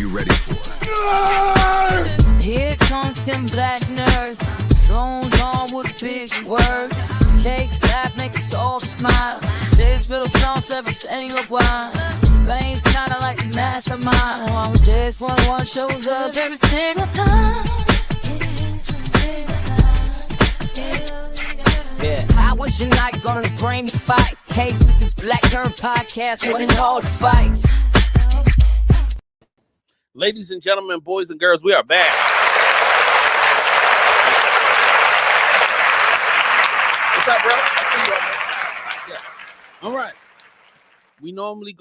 you ready for? Here comes them black nerds, phones on with big words. Cake slap makes us all smile. These little songs every single one. Veins kinda like the mastermind. On this one shows up every single time. Yeah. How was your night gonna bring the fight? Hey, this is Black Nerd Podcast, winning all the fights. Ladies and gentlemen, boys and girls, we are back. What's up, bro? Yeah. All right. We normally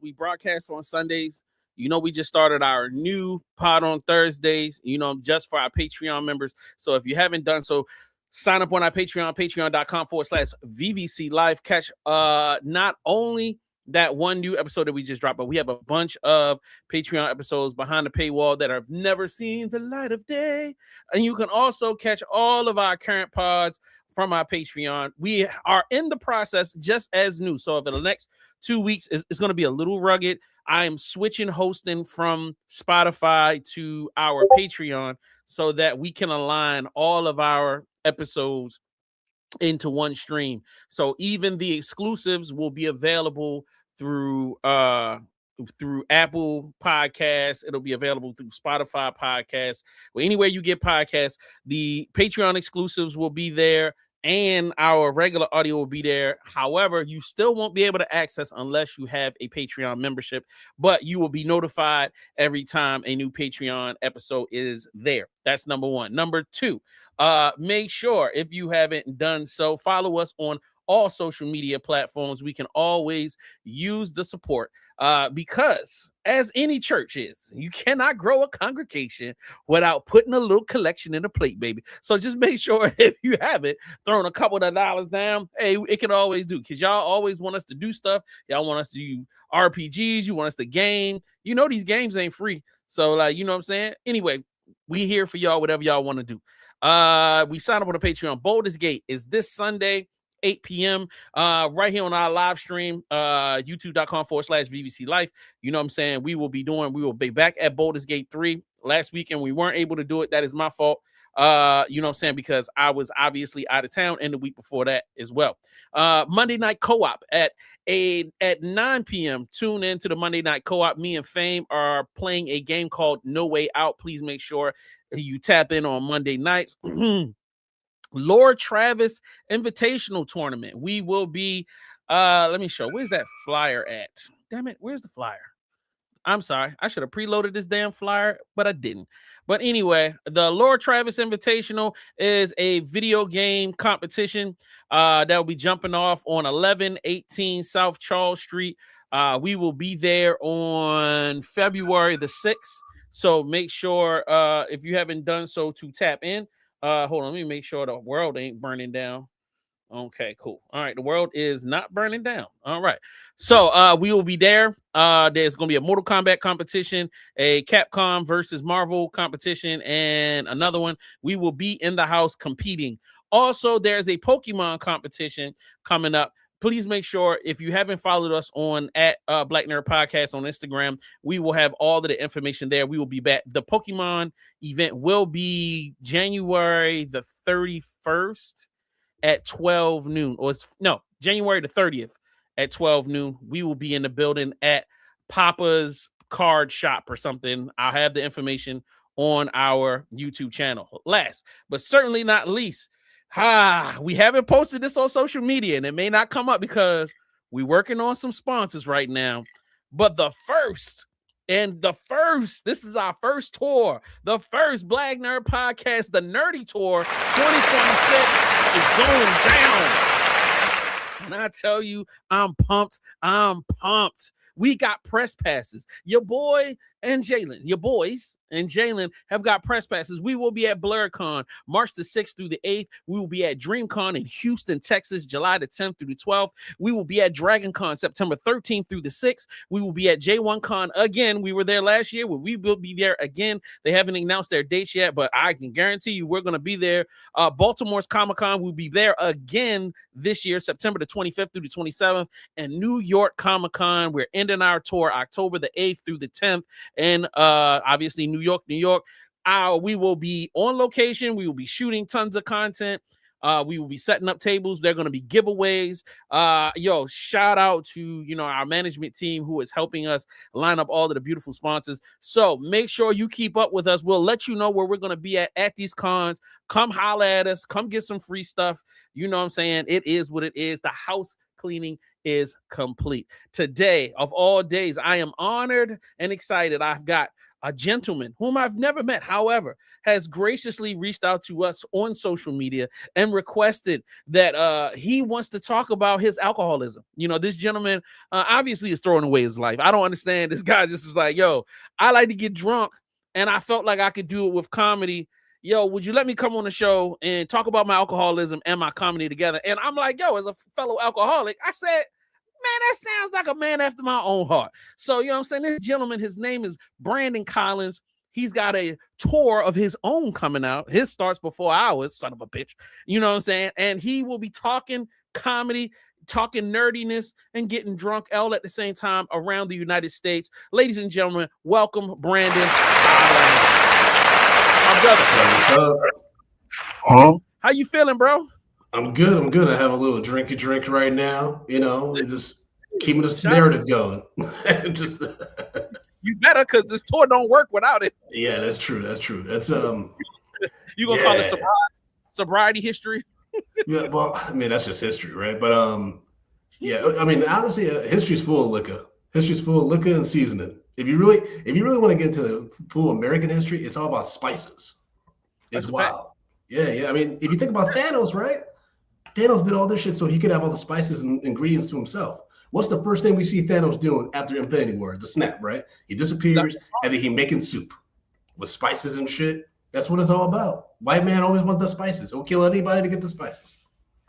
we broadcast on Sundays. You know, we just started our new pod on Thursdays, just for our Patreon members. So if you haven't done so, sign up on our Patreon, patreon.com/VVC Live. Catch not only that one new episode that we just dropped, but we have a bunch of Patreon episodes behind the paywall that have never seen the light of day. And you can also catch all of our current pods from our Patreon. We are in the process just as new. So over the next 2 weeks, it's going to be a little rugged. I am switching hosting from Spotify to our Patreon so that we can align all of our episodes into one stream. So even the exclusives will be available through Apple Podcasts. It'll be available through Spotify Podcasts. Well, anywhere you get podcasts, the Patreon exclusives will be there and our regular audio will be there. However, you still won't be able to access unless you have a Patreon membership, but you will be notified every time a new Patreon episode is there. That's number one. Number two, make sure, if you haven't done so, follow us on all social media platforms. We can always use the support because, as any church is, you cannot grow a congregation without putting a little collection in a plate, baby. So just make sure, if you haven't thrown a couple of dollars down, hey, it can always do, because y'all always want us to do stuff. Y'all want us to do RPGs. You want us to game. These games ain't free. So, what I'm saying? Anyway, we here for y'all, whatever y'all want to do. We sign up on the Patreon. Baldur's Gate is this Sunday, 8 p.m. Right here on our live stream, youtube.com/VVC Life. We will be back at Baldur's Gate 3. Last weekend we weren't able to do it. That is my fault. Because I was obviously out of town, and the week before that as well. Monday night co-op at 9 p.m. Tune in to the Monday night co-op. Me and Fame are playing a game called No Way Out. Please make sure you tap in on Monday nights. Lord Travis Invitational Tournament. We will be, let me show. Where's that flyer at? Damn it. Where's the flyer? I'm sorry. I should have preloaded this damn flyer, but I didn't. But anyway, the Lord Travis Invitational is a video game competition that will be jumping off on 1118 South Charles Street. We will be there on February the 6th. So make sure, if you haven't done so, to tap in. Hold on, let me make sure the world ain't burning down. Okay, cool. All right, the world is not burning down. All right. So we will be there. There's going to be a Mortal Kombat competition, a Capcom versus Marvel competition, and another one. We will be in the house competing. Also, there's a Pokemon competition coming up. Please make sure, if you haven't followed us on at Black Nerd Podcast on Instagram, we will have all of the information there. We will be back. The Pokemon event will be January the 31st at 12 noon. January the 30th at 12 noon. We will be in the building at Papa's Card Shop or something. I'll have the information on our YouTube channel. Last, but certainly not least, we haven't posted this on social media, and it may not come up because we're working on some sponsors right now. But this is our first tour, the first Black Nerd Podcast, the Nerdy Tour 2026 is going down. And I tell you, I'm pumped. We got press passes. Your boys and Jalen have got press passes. We will be at BlurCon March the 6th through the 8th. We will be at DreamCon in Houston, Texas, July the 10th through the 12th. We will be at DragonCon September 13th through the 6th. We will be at J1Con again. We were there last year. We will be there again. They haven't announced their dates yet, but I can guarantee you we're going to be there. Baltimore's Comic-Con will be there again this year, September the 25th through the 27th. And New York Comic-Con, we're ending ending our tour October the 8th through the 10th in obviously New York. We will be on location. We will be shooting tons of content. We will be setting up tables. They're going to be giveaways. Shout out to, our management team who is helping us line up all of the beautiful sponsors. So make sure you keep up with us. We'll let you know where we're going to be at these cons. Come holler at us. Come get some free stuff. You know what I'm saying? It is what it is. The house cleaning is complete. Today, of all days, I am honored and excited. I've got a gentleman whom I've never met, however, has graciously reached out to us on social media and requested that he wants to talk about his alcoholism. This gentleman obviously is throwing away his life. I don't understand. This guy just was like, yo, I like to get drunk, and I felt like I could do it with comedy. Yo, would you let me come on the show and talk about my alcoholism and my comedy together? And I'm like, yo, as a fellow alcoholic, I said, man, that sounds like a man after my own heart. So, you know what I'm saying? This gentleman, his name is Brandon Collins. He's got a tour of his own coming out. His starts before ours, son of a bitch. You know what I'm saying? And he will be talking comedy, talking nerdiness, and getting drunk all at the same time around the United States. Ladies and gentlemen, welcome, Brandon. My brother. Huh? How you feeling, bro? I'm good. I have a little drink right now. Just keeping this narrative going. Just you better, because this tour don't work without it. Yeah, that's true. That's you gonna call it sobriety history? Yeah, well, I mean that's just history, right? But yeah, I mean honestly, history's full of liquor. History's full of liquor and seasoning. If you really want to get into the full American history, it's all about spices. It's wild. Yeah. I mean, if you think about Thanos, right? Thanos did all this shit so he could have all the spices and ingredients to himself. What's the first thing we see Thanos doing after Infinity War? The snap, right? He disappears, and then he making soup with spices and shit. That's what it's all about. White man always want the spices. He'll kill anybody to get the spices.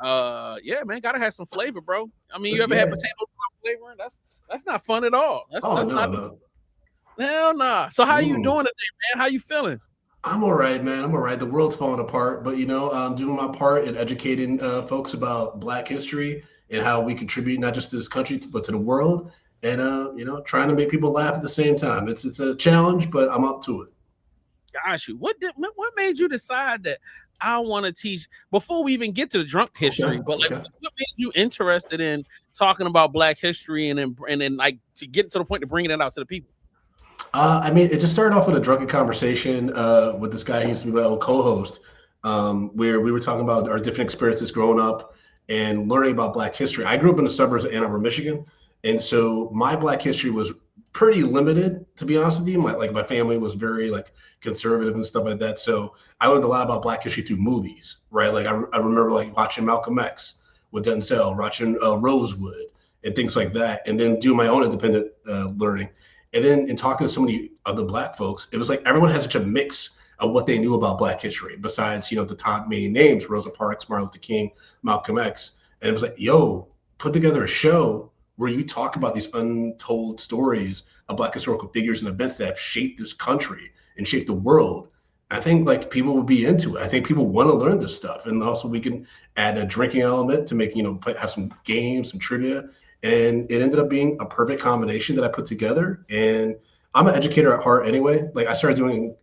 Yeah, man, gotta have some flavor, bro. I mean, you ever had potatoes without flavoring? That's not fun at all. No. Hell nah. So how you doing today, man? How you feeling? I'm all right, man. I'm all right. The world's falling apart, but I'm doing my part in educating folks about Black history and how we contribute not just to this country but to the world, and trying to make people laugh at the same time. It's a challenge, but I'm up to it. Gosh, what made you decide that I want to teach before we even get to the drunk history? What made you interested in talking about Black history and then like to get to the point of bringing it out to the people? I mean, it just started off with a drunken conversation with this guy who used to be my old co-host, where we were talking about our different experiences growing up and learning about Black history. I grew up in the suburbs of Ann Arbor, Michigan, and so my Black history was pretty limited, to be honest with you. My family was very conservative and stuff like that. So I learned a lot about Black history through movies, right? I remember watching Malcolm X with Denzel, watching Rosewood and things like that, and then doing my own independent learning. And then in talking to so many other Black folks, it was like everyone has such a mix of what they knew about Black history, besides, the top main names, Rosa Parks, Martin Luther King, Malcolm X. And it was like, yo, put together a show where you talk about these untold stories of Black historical figures and events that have shaped this country and shaped the world. I think people will be into it. I think people want to learn this stuff. And also we can add a drinking element to make, have some games, some trivia. And it ended up being a perfect combination that I put together. And I'm an educator at heart anyway. I started doing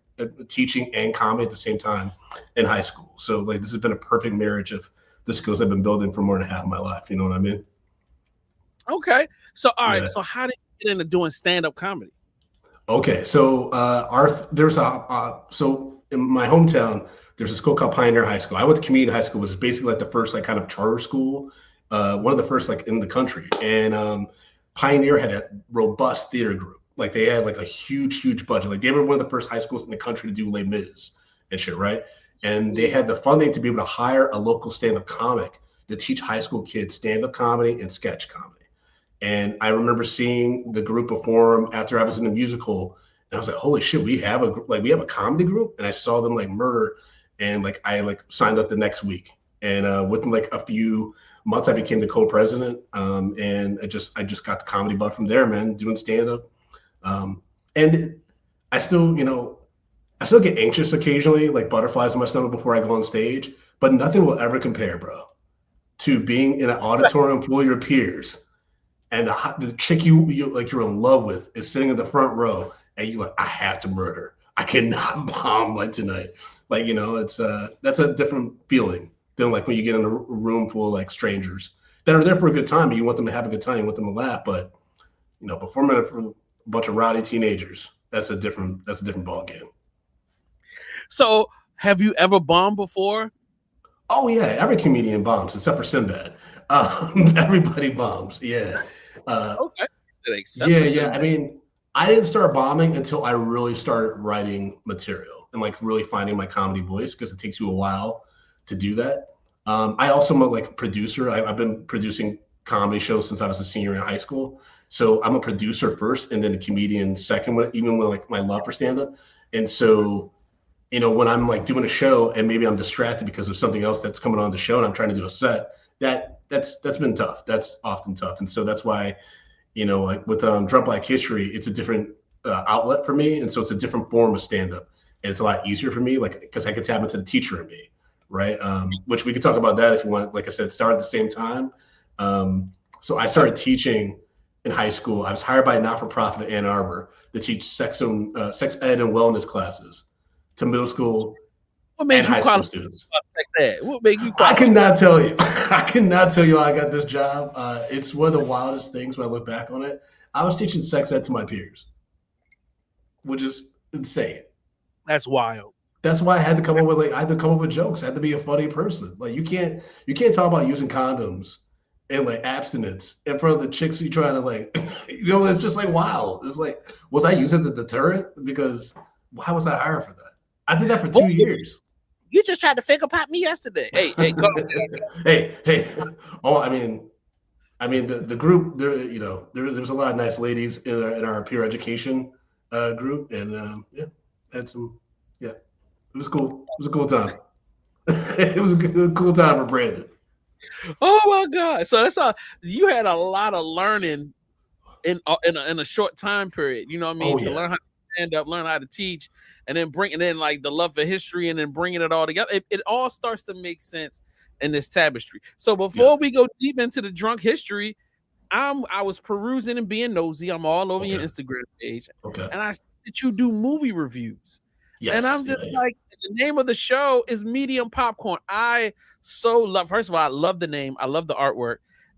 teaching and comedy at the same time in high school. So this has been a perfect marriage of the skills I've been building for more than half of my life. You know what I mean? Okay. So, all right. So how did you get into doing stand-up comedy? Okay. So so in my hometown, there's a school called Pioneer High School. I went to community high school, which is basically the first kind of charter school. One of the first in the country, and Pioneer had a robust theater group. They had a huge budget. They were one of the first high schools in the country to do Les Mis and shit, right? And they had the funding to be able to hire a local stand-up comic to teach high school kids stand-up comedy and sketch comedy. And I remember seeing the group perform after I was in the musical, and I was like, holy shit, we have a comedy group. And I saw them murder, and I signed up the next week. And within a few months, I became the co-president, and I just got the comedy bug from there, man, doing stand-up. And I still get anxious occasionally, butterflies in my stomach before I go on stage, but nothing will ever compare, bro, to being in an auditorium full of your peers and the chick you like you're in love with is sitting in the front row, and you're like, I have to murder. I cannot bomb like tonight. Like, you know, it's that's a different feeling than like when you get in a room full of like strangers that are there for a good time. And you want them to have a good time, you want them to laugh, but you know, performing in front of a bunch of rowdy teenagers, that's a different ball game. So, have you ever bombed before? Oh yeah, every comedian bombs except for Sinbad. Everybody bombs. Yeah. Okay. Yeah. I mean, I didn't start bombing until I really started writing material and like really finding my comedy voice, because it takes you a while to do that. I also am a like producer. I've been producing comedy shows since I was a senior in high school. So I'm a producer first and then a comedian second, even with like my love for stand-up. And so, you know, when I'm like doing a show and maybe I'm distracted because of something else that's coming on the show and I'm trying to do a set, that's been tough. That's often tough. And so that's why, you know, like with Drunk Black History, it's a different outlet for me. And so it's a different form of stand-up. And it's a lot easier for me, like, because I can tap into the teacher in me, right? Which we could talk about that if you want. Like I said, start at the same time. So I started teaching in high school. I was hired by a not-for-profit in Ann Arbor to teach sex ed and wellness classes to middle school and high school students. What made you I cannot tell you. I cannot tell you how I got this job. It's one of the wildest things when I look back on it. I was teaching sex ed to my peers, which is insane. That's wild. That's why I had to come up with jokes. I had to be a funny person. Like you can't talk about using condoms and like abstinence in front of the chicks you trying to like, you know, it's just like, wow. It's like, was I used as a deterrent? Because why was I hired for that? I did that for 2 years. You just tried to finger pop me yesterday. Hey, come on. hey. Oh, I mean, the group there, you know, there's a lot of nice ladies in our peer education group, and had some, yeah, it was cool. It was a cool time. It was a cool time for Brandon. Oh my God! So you had a lot of learning in a short time period. You know what I mean? To learn how to stand up, learn how to teach, and then bringing in like the love for history, and then bringing it all together. It all starts to make sense in this tapestry. So before we go deep into the drunk history, I was perusing and being nosy. I'm all over your Instagram page, and I see that you do movie reviews. Yes, and I'm just like, the name of the show is Medium Popcorn. I so love. First of all, I love the name. I love the artwork,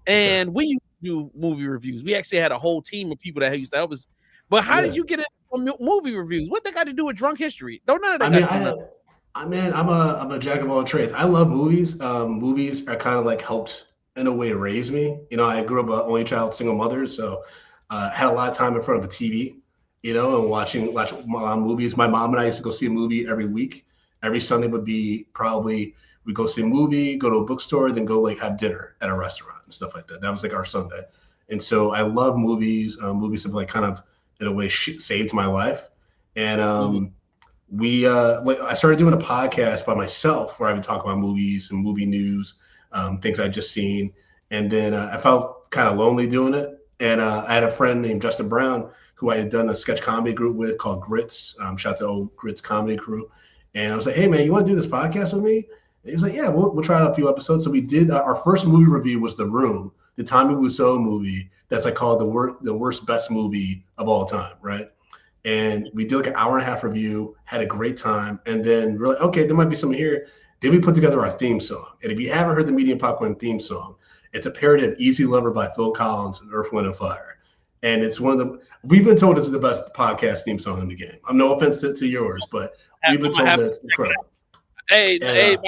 and we used to do movie reviews. We actually had a whole team of people that used to help us. But how did you get into movie reviews? What they got to do with drunk history? Don't none of that. I'm a jack of all trades. I love movies. Movies are kind of like helped in a way raise me. You know, I grew up an only child, single mother, so I had a lot of time in front of a TV. You know, and watching movies. My mom and I used to go see a movie every week. Every Sunday would be we'd go see a movie, go to a bookstore, then go like have dinner at a restaurant and stuff like that. That was like our Sunday. And so I love movies. Movies have like kind of in a way saved my life. And I started doing a podcast by myself where I would talk about movies and movie news, things I'd just seen. And then I felt kind of lonely doing it. And I had a friend named Justin Brown who I had done a sketch comedy group with called Grits. Shout out to old Grits comedy crew. And I was like, hey man, you want to do this podcast with me? And he was like, yeah, we'll try out a few episodes. So we did. Our first movie review was The Room, the Tommy Wiseau movie that's like called the worst best movie of all time, right? And we did like an hour and a half review, had a great time, and then we're like, okay, there might be something here. Then we put together our theme song. And if you haven't heard the Medium Popcorn theme song, it's a parody of Easy Lover by Phil Collins and Earth, Wind & Fire. And it's we've been told it's the best podcast theme song in the game. I'm no offense to yours, but we've been told that it's incredible. Hey, man,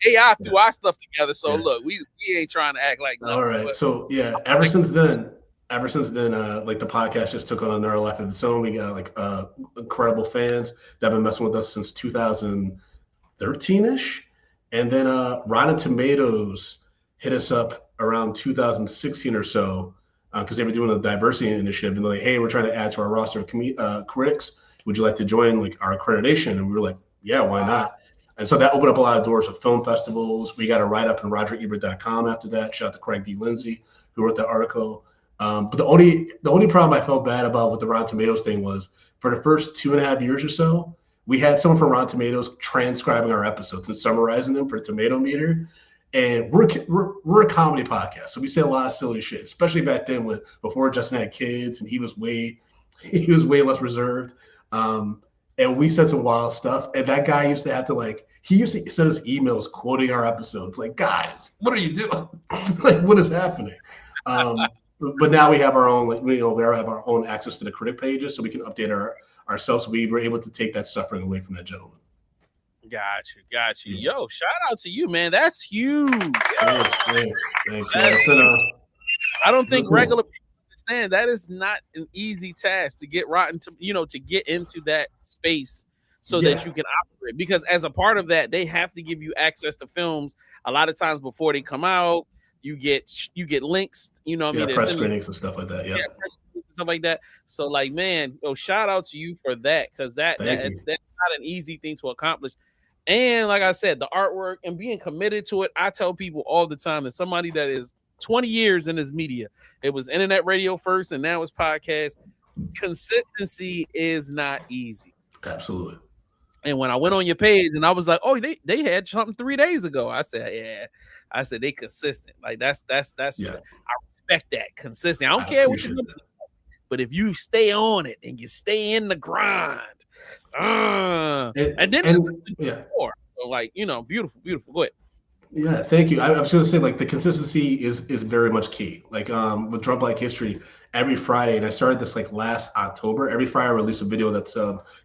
AI threw our stuff together. So look, we ain't trying to act like nothing. All right. So yeah, ever since then, like the podcast just took on another life of its own. We got like incredible fans that have been messing with us since 2013-ish. And then Rotten Tomatoes hit us up around 2016 or so, because they were doing a diversity initiative, and they're like, hey, we're trying to add to our roster of critics. Would you like to join like our accreditation? And we were like, yeah, why not? And so that opened up a lot of doors with film festivals. We got a write-up in RogerEbert.com after that. Shout out to Craig D. Lindsay, who wrote the article. But the only problem I felt bad about with the Rotten Tomatoes thing was for the first 2.5 years or so, we had someone from Rotten Tomatoes transcribing our episodes and summarizing them for Tomato Meter. And we're a comedy podcast, so we say a lot of silly shit, especially back then before Justin had kids and he was way less reserved. And we said some wild stuff. And that guy used to have to he used to send us emails quoting our episodes. Like, guys, what are you doing? Like, what is happening? But now we have our own, we have our own access to the critic pages, so we can update ourselves. We were able to take that suffering away from that gentleman. Got you. Yeah. Yo, shout out to you, man. That's huge. Thanks. I don't think regular people understand that is not an easy task to get to get into that space so that you can operate. Because as a part of that, they have to give you access to films a lot of times before they come out. You get links, press screenings and stuff like that. Yeah, press screenings and stuff like that. So, man, shout out to you for that, because that's not an easy thing to accomplish. And like I said, the artwork and being committed to it. I tell people all the time that somebody that is 20 years in this media, it was internet radio first, and now it's podcast. Consistency is not easy. Absolutely. And when I went on your page and I was like, oh, they had something 3 days ago. I said, yeah. I said they consistent. Like that's I respect that consistent. I don't care what you're doing, but if you stay on it and you stay in the grind, beautiful. Go ahead. Yeah, thank you. I was going to say, the consistency is very much key. With Drunk Black History, every Friday, and I started this last October. Every Friday, I release a video that's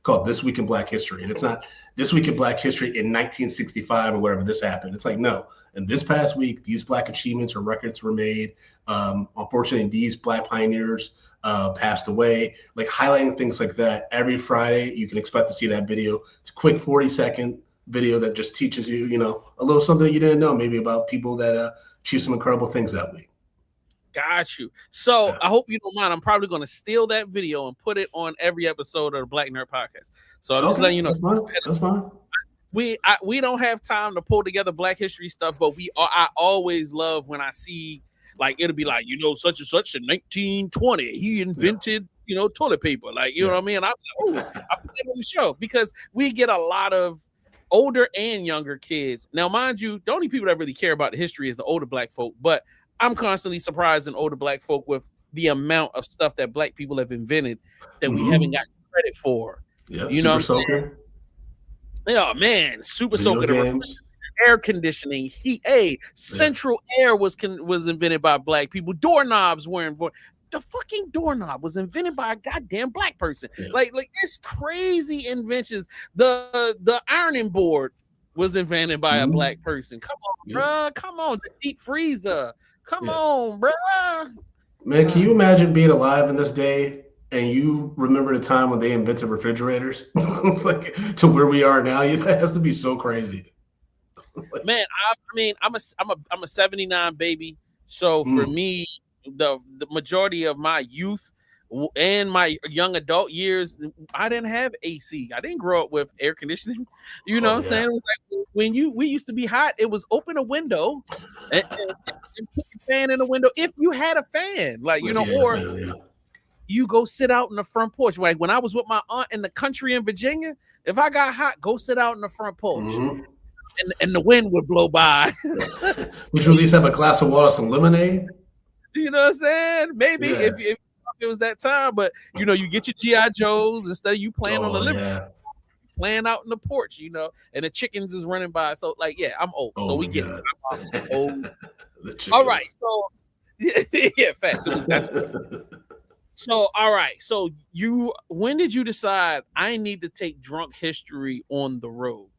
called "This Week in Black History," and it's not "This Week in Black History in 1965" or whatever this happened. It's no. And this past week, these Black achievements or records were made. Unfortunately, these Black pioneers passed away. Highlighting things like that every Friday. You can expect to see that video. It's a quick 40-second video that just teaches you, a little something you didn't know, maybe about people that achieved some incredible things that week. Got you. So I hope you don't mind. I'm probably going to steal that video and put it on every episode of the Black Nerd Podcast. So I'm just letting you know. That's fine. We don't have time to pull together Black history stuff, but I always love when I see it'll be such and such in 1920 he invented toilet paper, you know what I mean. I'm I put that on the show because we get a lot of older and younger kids. Now, mind you, the only people that really care about the history is the older Black folk, but I'm constantly surprised in older Black folk with the amount of stuff that Black people have invented that we haven't got credit for. Yeah, you know what I'm saying? Oh man, super soaker, air conditioning, heat. Central air was invented by Black people. Doorknobs were invented. The fucking doorknob was invented by a goddamn Black person. Yeah. It's crazy inventions. The ironing board was invented by a Black person. Come on, bruh. Come on, the deep freezer. Come on, bruh. Man, can you imagine being alive in this day and you remember the time when they invented refrigerators to where we are now? That has to be so crazy. Man, I'm a 79 baby. So for me, the majority of my youth and my young adult years, I didn't have AC. I didn't grow up with air conditioning. You know what I'm saying? It was when we used to be hot, it was open a window and put your fan in the window if you had a fan, you go sit out in the front porch. When I was with my aunt in the country in Virginia, if I got hot, go sit out in the front porch. And the wind would blow by. Would you at least have a glass of water, some lemonade? You know what I'm saying? Maybe if it was that time, but you get your G.I. Joes instead of you playing on the living room, playing out in the porch, and the chickens is running by. So I'm old. So we get it. I'm old. All right. So facts. So all right. So when did you decide I need to take Drunk History on the road?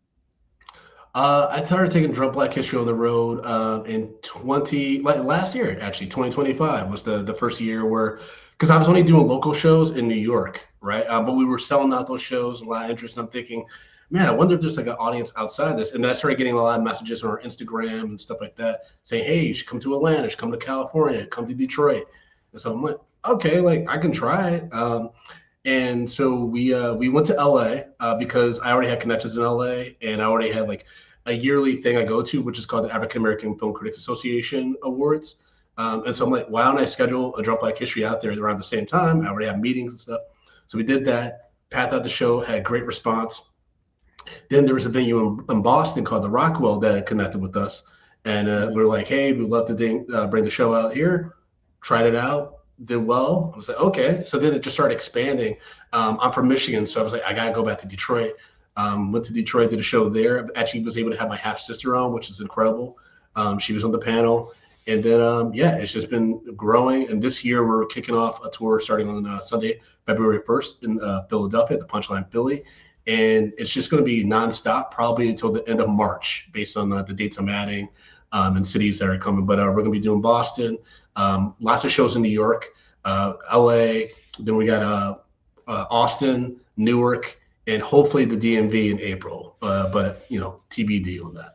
I started taking Drunk Black History on the road in last year, actually. 2025 was the first year because I was only doing local shows in New York, right? But we were selling out those shows, a lot of interest. And I'm thinking, man, I wonder if there's an audience outside this. And then I started getting a lot of messages on our Instagram and stuff like that saying, hey, you should come to Atlanta, you should come to California, come to Detroit. And so I'm like, okay, I can try it. And so we went to LA because I already had connections in LA, and I already had a yearly thing I go to, which is called the African American Film Critics Association Awards. And so I'm like, why don't I schedule a Drunk Black History out there around the same time? I already have meetings and stuff. So we did that, pathed out the show, had great response. Then there was a venue in Boston called the Rockwell that connected with us. And we were like, hey, we'd love to bring the show out here. Tried it out, did well. I was like, okay. So then it just started expanding. I'm from Michigan, so I was like, I gotta go back to Detroit. Went to Detroit, did a show there. Actually was able to have my half sister on, which is incredible. She was on the panel. And then, it's just been growing. And this year we're kicking off a tour starting on Sunday, February 1st in Philadelphia at the Punchline Philly. And it's just going to be nonstop, probably until the end of March, based on the dates I'm adding and cities that are coming. But we're going to be doing Boston, lots of shows in New York, LA. Then we got Austin, Newark, and hopefully the DMV in April. But TBD on that.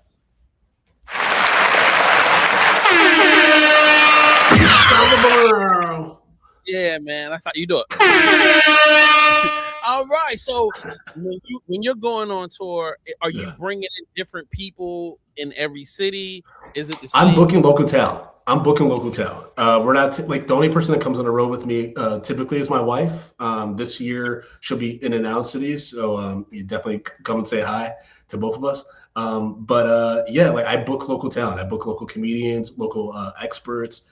Yeah, man, that's how you do it. All right, so when you're going on tour, are you bringing in different people in every city? Is it the same? I'm booking local talent. We're not the only person that comes on the road with me typically is my wife. This year she'll be in and out cities, so you definitely come and say hi to both of us. I book local talent. I book local comedians, local experts,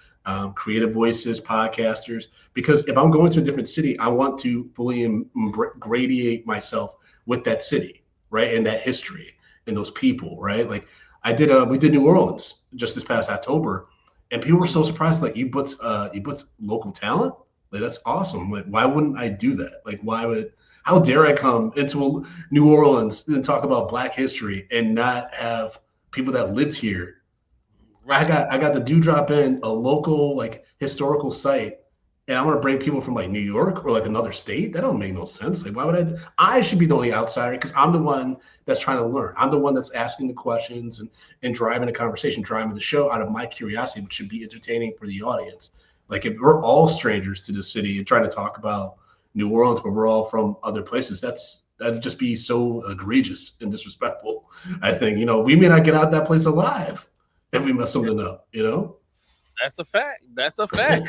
creative voices, podcasters, because if I'm going to a different city, I want to fully gradiate myself with that city, right? And that history and those people, right? Like we did New Orleans just this past October, and people were so surprised, like you booked local talent? Like, that's awesome. Like, why wouldn't I do that? Like, how dare I come into New Orleans and talk about Black history and not have people that lived here? I got the Dewdrop in a local historical site, and I'm gonna bring people from New York or another state. That don't make no sense. Like, why would I should be the only outsider, because I'm the one that's trying to learn. I'm the one that's asking the questions and driving the conversation, driving the show out of my curiosity, which should be entertaining for the audience. Like, if we're all strangers to the city and trying to talk about New Orleans, but we're all from other places, that'd just be so egregious and disrespectful. I think, we may not get out of that place alive if we mess something up, That's a fact.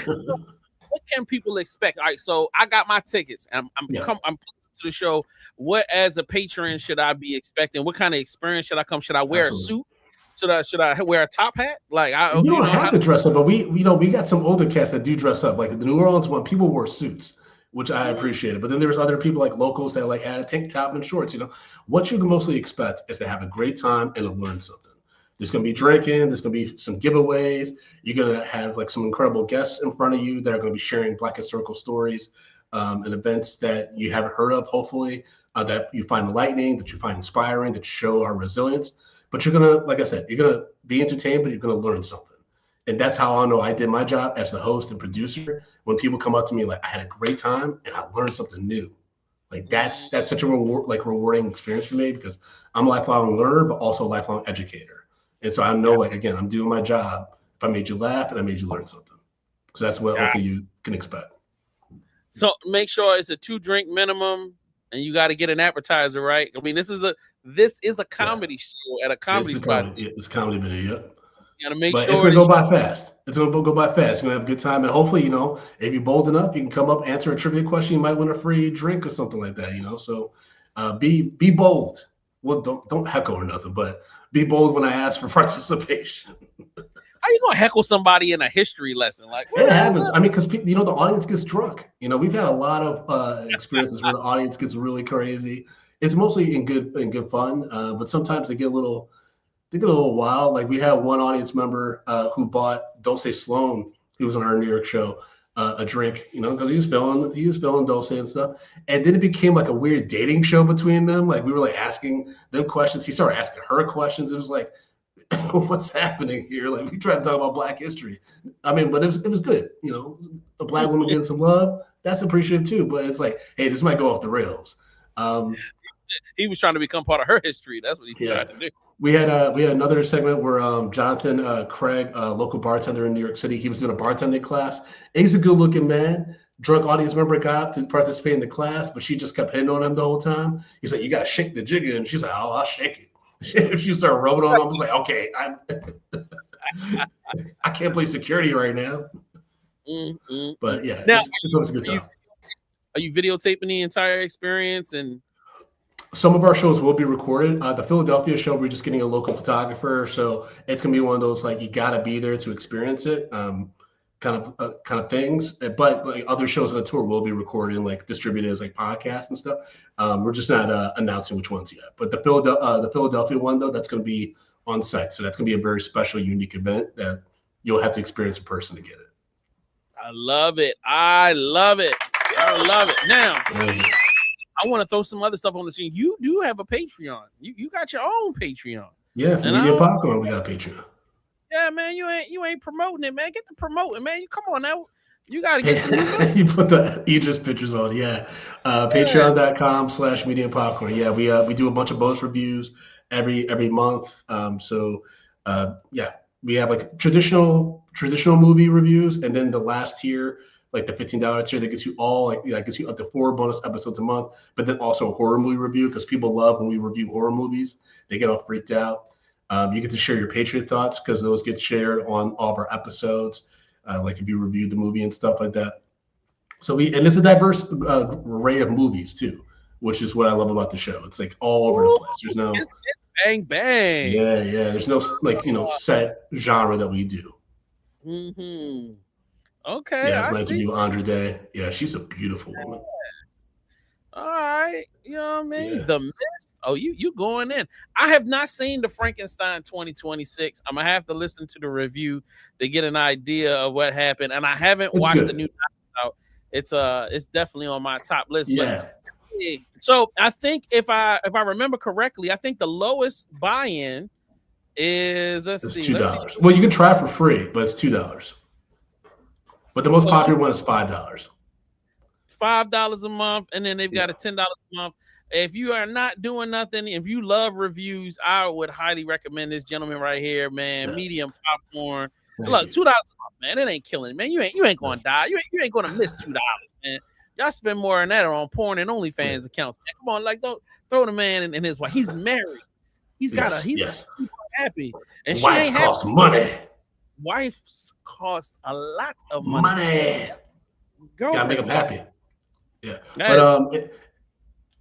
What can people expect? All right, so I got my tickets. I'm to the show. What, as a patron, should I be expecting? What kind of experience should I come? Should I wear a suit? Should I wear a top hat? You don't have to dress up, but we got some older cats that do dress up. Like the New Orleans one, people wore suits, which I appreciated. But then there's other people like locals that add a tank top and shorts. What you can mostly expect is to have a great time and to learn something. There's going to be drinking. There's going to be some giveaways. You're going to have some incredible guests in front of you that are going to be sharing Black historical stories and events that you haven't heard of, hopefully, that you find enlightening, that you find inspiring, that show our resilience. But you're going to, like I said, you're going to be entertained, but you're going to learn something. And that's how I know I did my job as the host and producer. When people come up to me I had a great time and I learned something new. That's such a rewarding experience for me, because I'm a lifelong learner, but also a lifelong educator. And so I know, again, I'm doing my job if I made you laugh and I made you learn something. So that's what hopefully you can expect. So make sure it's a 2-drink minimum, and you got to get an appetizer, right? I mean, this is a comedy show at a comedy spot. It's a comedy video, yep. You got to make sure. It's going to go by fast. It's going to go by fast. You're going to have a good time. And hopefully, if you're bold enough, you can come up, answer a trivia question. You might win a free drink or something like that, So be bold. Well, don't heckle or nothing, but be bold when I ask for participation. How you gonna heckle somebody in a history lesson? It happens. I mean, because the audience gets drunk. We've had a lot of experiences where the audience gets really crazy. It's mostly in good fun, but sometimes they get a little wild. Like, we had one audience member who bought Dulce Sloan, who was on our New York show, a drink, because he was feeling Dulce and stuff. And then it became a weird dating show between them. We were asking them questions. He started asking her questions. It was what's happening here? We tried to talk about Black history. I mean, but it was good. A Black woman getting some love, that's appreciative too. But it's hey, this might go off the rails. He was trying to become part of her history. That's what he was trying to do. We had another segment where Jonathan Craig, a local bartender in New York City, he was doing a bartending class. And he's a good-looking man. Drunk audience member got up to participate in the class, but she just kept hitting on him the whole time. He's like, "You gotta shake the jigger," and she's like, "Oh, I'll shake it." If she started rubbing on him, I was like, "Okay, I can't play security right now." But yeah, it's always a good time. Are you videotaping the entire experience? And Some of our shows will be recorded. The Philadelphia show, we're just getting a local photographer, so it's gonna be one of those like you gotta be there to experience it, kind of things. But like other shows on the tour will be recorded and like distributed as like podcasts and stuff. We're just not announcing which ones yet. But the Philadelphia one though, that's gonna be on site, so that's gonna be a very special, unique event that you'll have to experience in person to get it. I love it. I love it. I love it. Now. I want to throw some other stuff on the scene. You do have a Patreon. You got your own Patreon. Yeah, Media Popcorn, we got a Patreon. Yeah, man, you ain't promoting it, man. Get the promoting, man. Come on now. You got to get some. You put the Idris pictures on, yeah. Patreon.com/Media Popcorn. Yeah, we do a bunch of bonus reviews every month. Yeah, we have like traditional movie reviews, and then the last tier, like the $15 tier, that gets you all like gets you up to 4 bonus episodes a month, but then also a horror movie review because people love when we review horror movies. They get all freaked out. You get to share your Patriot thoughts because those get shared on all of our episodes, like if you reviewed the movie and stuff like that. So and it's a diverse array of movies too, which is what I love about the show. It's like all over the place. There's no it's bang bang. Yeah. There's no like set genre that we do. Mm-hmm. Okay, yeah, I see. Andra Day. Yeah, she's a beautiful woman. All right, you know what I mean? Yeah. The Mist. Oh, you going in. I have not seen the Frankenstein 2026. I'm gonna have to listen to the review to get an idea of what happened. And I haven't watched the new out. It's definitely on my top list. Yeah. But, so I think if I remember correctly, I think the lowest buy-in is it's $2. Well, you can try for free, but it's $2. But the most popular one is $5. $5 a month, and then they've got a $10 a month. If you are not doing nothing, if you love reviews, I would highly recommend this gentleman right here, man. Yeah. Medium Popcorn. Look, $2 a month, man. It ain't killing, man. You ain't gonna die. You ain't gonna miss $2, man. Y'all spend more than that on porn and OnlyFans accounts. Man, come on, like don't throw the man and his wife. He's married. He's happy, and she ain't costs money. Wives cost a lot of money. Gotta make them happy. Yeah, but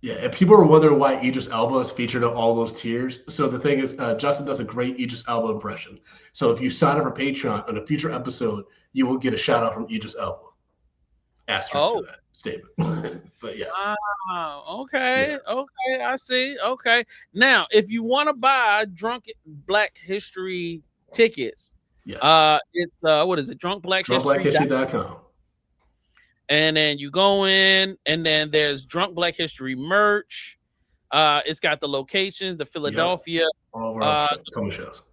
if people are wondering why Idris Elba is featured on all those tiers, so the thing is, Justin does a great Idris Elba impression. So if you sign up for Patreon on a future episode, you will get a shout out from Idris Elba. Asterisk to that statement. But yes. Okay, I see. Okay, now if you want to buy Drunk Black History tickets. Yes. It's what is it? DrunkBlackHistory.com. And then you go in, and then there's Drunk Black History merch. It's got the locations, the Philadelphia. All of our coming shows.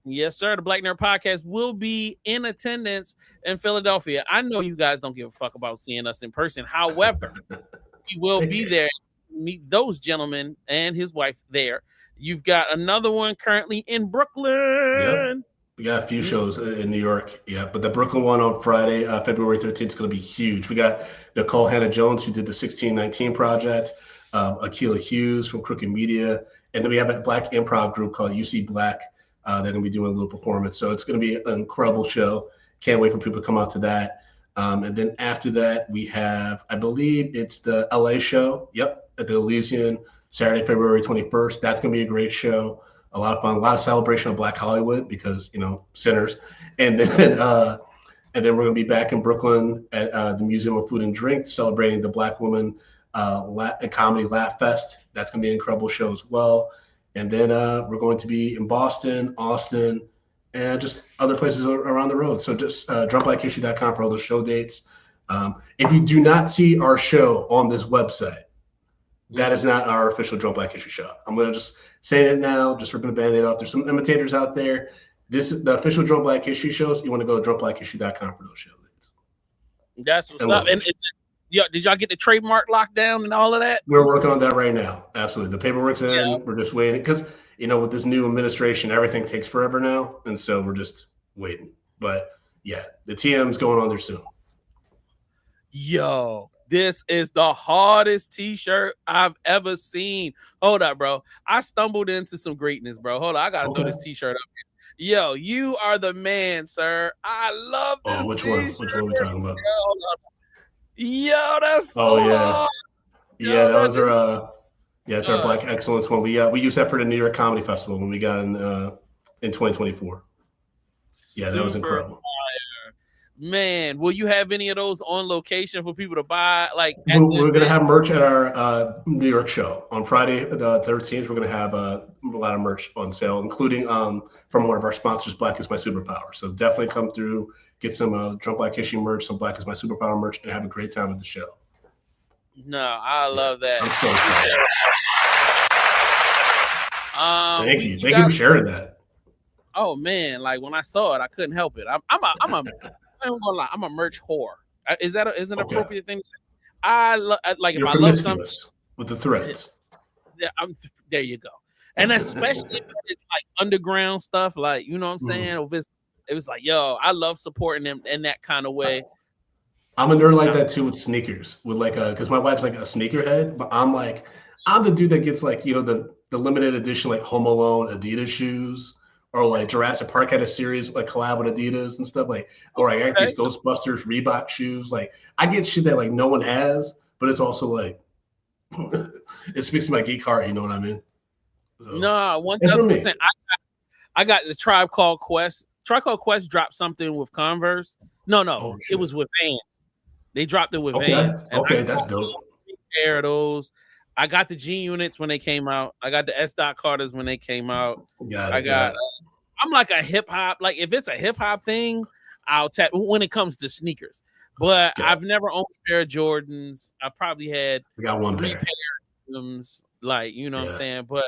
Yes, sir. The Black Nerd Podcast will be in attendance in Philadelphia. I know you guys don't give a fuck about seeing us in person. However, we will be there. Meet those gentlemen and his wife there. You've got another one currently in Brooklyn. Yep. We got a few shows in New York, but the Brooklyn one on Friday, February 13th, is going to be huge. We got Nicole Hannah-Jones, who did the 1619 Project, Akilah Hughes from Crooked Media, and then we have a Black improv group called UC Black. They're going to be doing a little performance, so it's going to be an incredible show. Can't wait for people to come out to that. And then after that, we have, I believe it's the LA show, at the Elysian, Saturday, February 21st. That's going to be a great show. A lot of fun, a lot of celebration of Black Hollywood because, sinners. And then we're going to be back in Brooklyn at the Museum of Food and Drink celebrating the Black Woman Comedy Laugh Fest. That's going to be an incredible show as well. And then we're going to be in Boston, Austin, and just other places around the road. So just drunkblackhistory.com for all those show dates. If you do not see our show on this website, that is not our official Drunk Black History show. I'm going to just say it now, just ripping a Band-Aid off. There's some imitators out there. The official Drunk Black History shows, you want to go to drunkblackhistory.com for those show dates. That's what's up. And did y'all get the trademark locked down and all of that? We're working on that right now. Absolutely. The paperwork's in. Yeah. We're just waiting because, with this new administration, everything takes forever now. And so we're just waiting. But yeah, the TM's going on there soon. Yo. This is the hardest t-shirt I've ever seen. Hold up, bro. I stumbled into some greatness, bro. Hold on. I got to throw this t-shirt up here. Yo, you are the man, sir. I love this which t-shirt. one? Which one are we talking about? Yo, that's so hard. Yeah, those are Yeah, it's our Black Excellence one. We used that for the New York Comedy Festival when we got in 2024. Yeah, that was Super incredible. fire. Man, will you have any of those on location for people to buy? Like We're going to have merch at our New York show on Friday the 13th. We're going to have a lot of merch on sale, including from one of our sponsors, Black is My Superpower. So definitely come through, get some Drunk Black History merch, some Black is My Superpower merch, and have a great time at the show. No, I love that. I'm so excited. Thank you. Thank you for sharing that. Oh man, like when I saw it, I couldn't help it. I'm a merch whore. Is that an appropriate thing to say? You're if I love something with the threads. Yeah, there you go. And especially if it's like underground stuff, like you know what I'm saying. If it was like, yo, I love supporting them in that kind of way. I'm a nerd like that too with sneakers, with like because my wife's like a sneakerhead, but I'm the dude that gets like the limited edition like Home Alone Adidas shoes, or like Jurassic Park had a series like collab with Adidas and stuff like, or I got these Ghostbusters Reebok shoes. Like I get shit that like no one has, but it's also like it speaks to my geek heart. You know what I mean? So, no, 1,000%. I got the Tribe Called Quest. Tribe Called Quest dropped something with Converse. No, it was with Vans. They dropped it with Vans. Okay, that's dope. Pair of those. I got the G Units when they came out. I got the S. Carters when they came out. I'm like a hip hop. Like if it's a hip hop thing, I'll tap when it comes to sneakers. But I've never owned a pair of Jordans. I probably had 3 pair of them. Like you know what I'm saying. But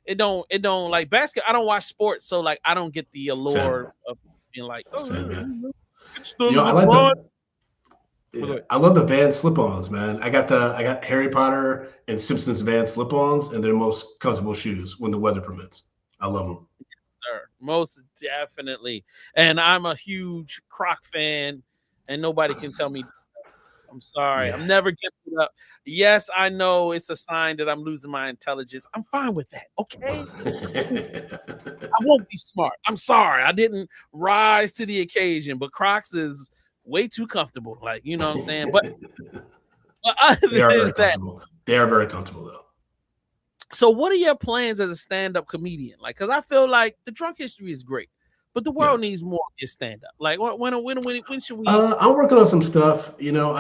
it don't like basket. I don't watch sports, so like I don't get the allure of being like, I love the Vans slip-ons, man. I got Harry Potter and Simpsons Vans slip-ons, and they're most comfortable shoes when the weather permits. I love them. Yes, sir. Most definitely. And I'm a huge Croc fan, and nobody can tell me. I'm sorry. I'm never giving up. Yes, I know it's a sign that I'm losing my intelligence. I'm fine with that. Okay. I won't be smart. I'm sorry. I didn't rise to the occasion, but Crocs is way too comfortable. Like, you know what I'm saying? But other than that, they are very comfortable though. So what are your plans as a stand-up comedian? Like, because I feel like the Drunk History is great, but the world needs more of your stand-up. Like, when should we? I'm working on some stuff. You know,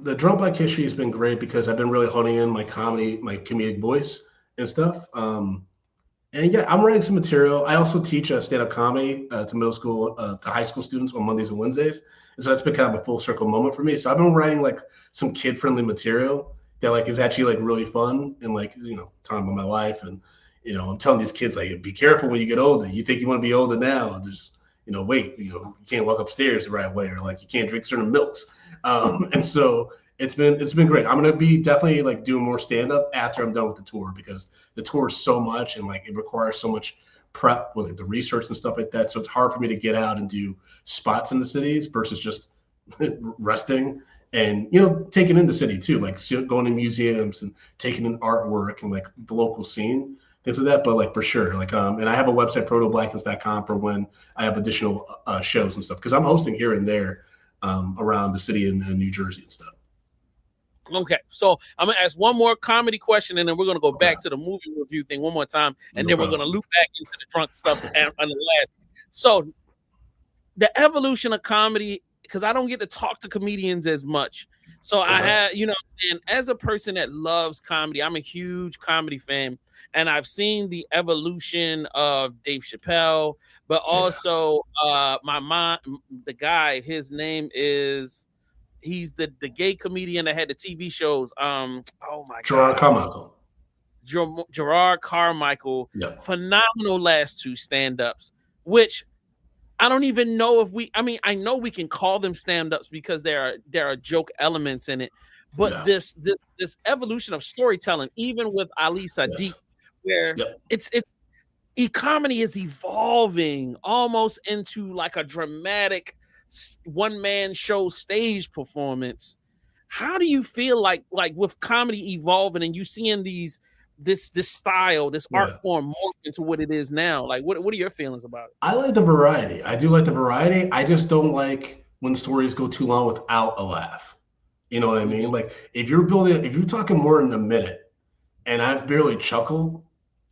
the Drunk Black History has been great because I've been really honing in my comedic voice and stuff. And yeah, I'm writing some material. I also teach stand-up comedy to middle school, to high school students on Mondays and Wednesdays. And so that's been kind of a full circle moment for me. So I've been writing like some kid-friendly material that like is actually like really fun and like, talking about my life. And, I'm telling these kids, like, be careful when you get older. You think you want to be older now. Just, wait, you can't walk upstairs the right way, or like you can't drink certain milks. And so it's been great. I'm going to be definitely like doing more stand-up after I'm done with the tour, because the tour is so much and like it requires so much prep with like, the research and stuff like that. So it's hard for me to get out and do spots in the cities versus just resting and, taking in the city too, like going to museums and taking in artwork and like the local scene, things like that. But like for sure, like, and I have a website, protoblackens.com, for when I have additional shows and stuff, because I'm hosting here and there around the city in New Jersey and stuff. Okay, so I'm gonna ask one more comedy question, and then we're gonna go back to the movie review thing one more time, and then we're gonna loop back into the drunk stuff and the last. So, the evolution of comedy, because I don't get to talk to comedians as much. So I had, as a person that loves comedy, I'm a huge comedy fan, and I've seen the evolution of Dave Chappelle, but also the guy, his name is. He's the gay comedian that had the TV shows. Oh my God. Carmichael. Gerard Carmichael. Yep. Phenomenal last 2 stand-ups, which I don't even know if I know we can call them stand-ups because there are joke elements in it. But this evolution of storytelling, even with Ali Sadiq, where it's comedy is evolving almost into like a dramatic one-man show stage performance. How do you feel like with comedy evolving and you seeing this style, this art form morph into what it is now? Like, what are your feelings about it? I like the variety. I do like the variety. I just don't like when stories go too long without a laugh. You know what I mean? Like if you're talking more than a minute, and I've barely chuckled,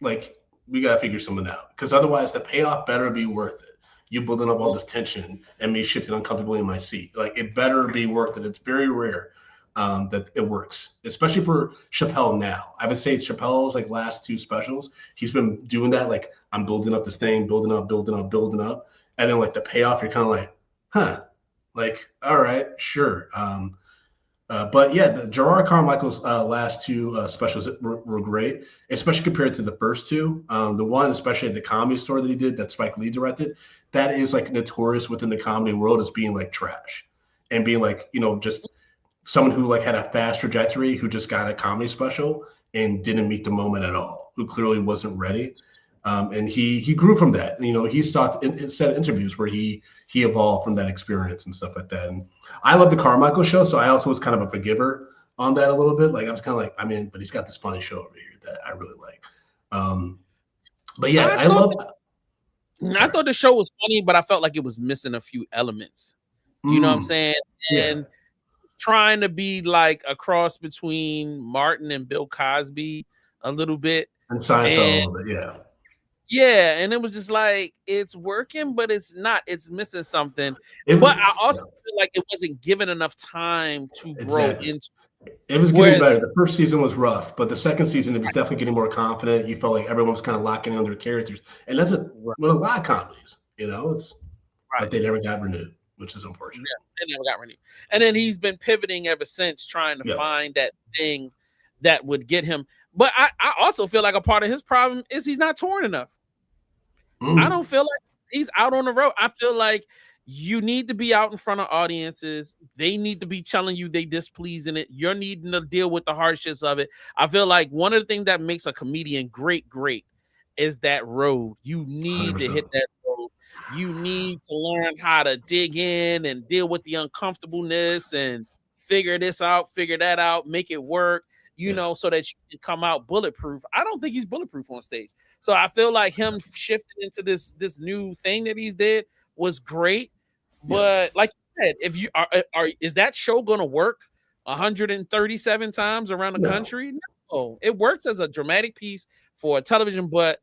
like we gotta figure something out because otherwise the payoff better be worth it. You building up all this tension and me shitting uncomfortably in my seat. Like it better be worth it. It's very rare that it works, especially for Chappelle now. I would say Chappelle's like last two specials. He's been doing that. Like I'm building up this thing, building up, building up, building up. And then like the payoff, you're kind of like, huh, like, all right, sure. But yeah, the Gerard Carmichael's last two specials were great, especially compared to the first two. The one, especially at the Comedy Store that he did, that Spike Lee directed, that is like notorious within the comedy world as being like trash and being like, just someone who like had a fast trajectory who just got a comedy special and didn't meet the moment at all, who clearly wasn't ready. And he grew from that. He's talked in said interviews where he evolved from that experience and stuff like that. And I love the Carmichael show, so I also was kind of a forgiver on that a little bit. Like I was kind of like, but he's got this funny show over here that I really like. But yeah, I thought the show was funny, but I felt like it was missing a few elements. You know what I'm saying? And trying to be like a cross between Martin and Bill Cosby a little bit. And Seinfeld a little bit, yeah. Yeah, and it was just like it's working, but it's not. It's missing something. But I also feel like it wasn't given enough time to grow into. It was getting better. The first season was rough, but the second season it was definitely getting more confident. You felt like everyone was kind of locking in on their characters, and that's with a lot of comedies. It's like they never got renewed, which is unfortunate. Yeah, they never got renewed, and then he's been pivoting ever since, trying to find that thing that would get him. But I also feel like a part of his problem is he's not touring enough. I don't feel like he's out on the road. I feel like you need to be out in front of audiences. They need to be telling you they displeasing it. You're needing to deal with the hardships of it. I feel like one of the things that makes a comedian great is that road. You need 100%. To hit that road. You need to learn how to dig in and deal with the uncomfortableness and figure this out, figure that out, make it work. So that you can come out bulletproof. I don't think he's bulletproof on stage. So I feel like him shifting into this new thing that he's did was great. But like you said, if you is that show going to work 137 times around the country? No, it works as a dramatic piece for television, but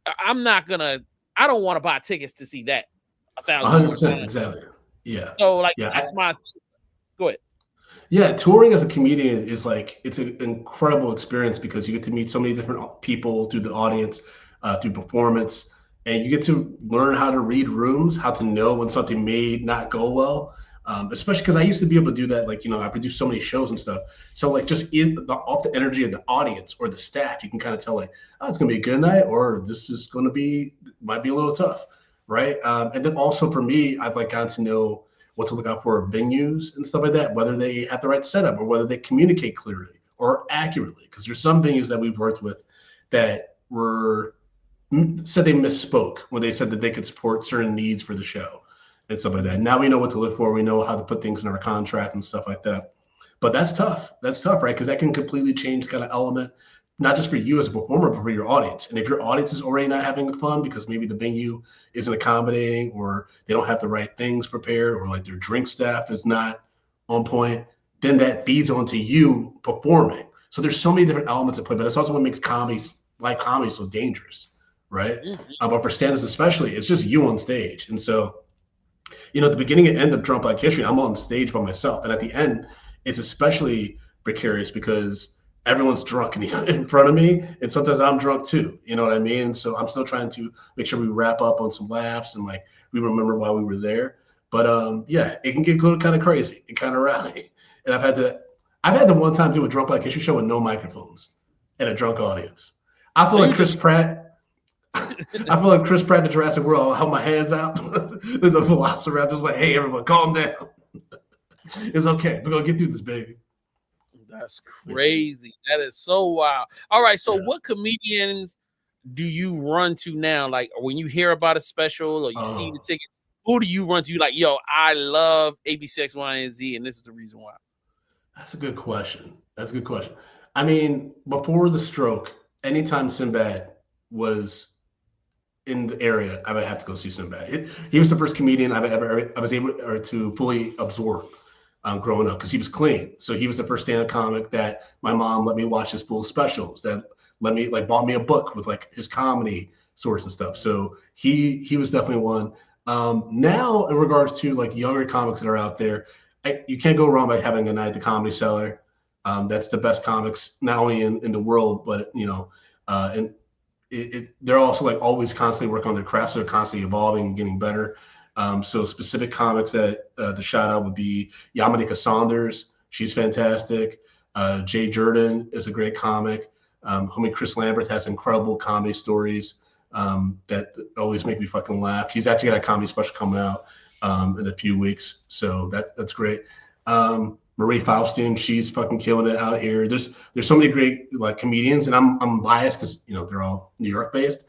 I don't want to buy tickets to see that 1,000 more times. Exactly. Yeah. So that's my. Go ahead. Yeah, touring as a comedian is it's an incredible experience because you get to meet so many different people through the audience, through performance, and you get to learn how to read rooms, how to know when something may not go well. Especially because I used to be able to do that. I produced so many shows and stuff. So just off the energy of the audience or the staff, you can kind of tell it's gonna be a good night or this is might be a little tough, right? And then also for me, I've gotten to know what to look out for venues and stuff like that, whether they have the right setup or whether they communicate clearly or accurately. Because there's some venues that we've worked with that said they misspoke when they said that they could support certain needs for the show and stuff like that. Now we know what to look for. We know how to put things in our contract and stuff like that. But that's tough. That's tough, right? Because that can completely change kind of element, not just for you as a performer, but for your audience. And if your audience is already not having fun because maybe the venue isn't accommodating or they don't have the right things prepared or their drink staff is not on point, then that feeds onto you performing. So there's so many different elements at play, but it's also what makes comedy so dangerous, right? But for stand-ups especially, it's just you on stage. And so, at the beginning and end of Drunk Black History, I'm on stage by myself. And at the end, it's especially precarious because everyone's drunk in front of me, and sometimes I'm drunk too. You know what I mean? So I'm still trying to make sure we wrap up on some laughs and we remember why we were there. But it can get kind of crazy and kind of rowdy. And I've had to one time do a Drunk Black History show with no microphones and a drunk audience. I feel like Chris Pratt. I feel like Chris Pratt in Jurassic World. I'll have my hands out. The Velociraptor's hey, everyone, calm down. It's okay. We're gonna get through this, baby. That's crazy. That is so wild. All right. So what comedians do you run to now? When you hear about a special or you see the ticket, who do you run to? Yo, I love ABC, X, Y, and Z, and this is the reason why. That's a good question. I mean, before the stroke, anytime Sinbad was in the area, I would have to go see Sinbad. He was the first comedian I was able to fully absorb. growing up because he was clean. So he was the first stand-up comic that my mom let me watch his full specials, that let me bought me a book with like his comedy source and stuff. So he was definitely one. Now in regards to like younger comics that are out there, you can't go wrong by having a night at the Comedy Cellar. That's the best comics, not only in the world, but and they're also like always constantly working on their craft, so they're constantly evolving and getting better. So specific comics that the shout out would be Yamanika Saunders. She's fantastic. Jay Jordan is a great comic. Homie Chris Lambert has incredible comedy stories that always make me fucking laugh. He's actually got a comedy special coming out in a few weeks, so that's great. Marie Faustin, she's fucking killing it out here. There's so many great like comedians, and I'm biased because they're all New York based,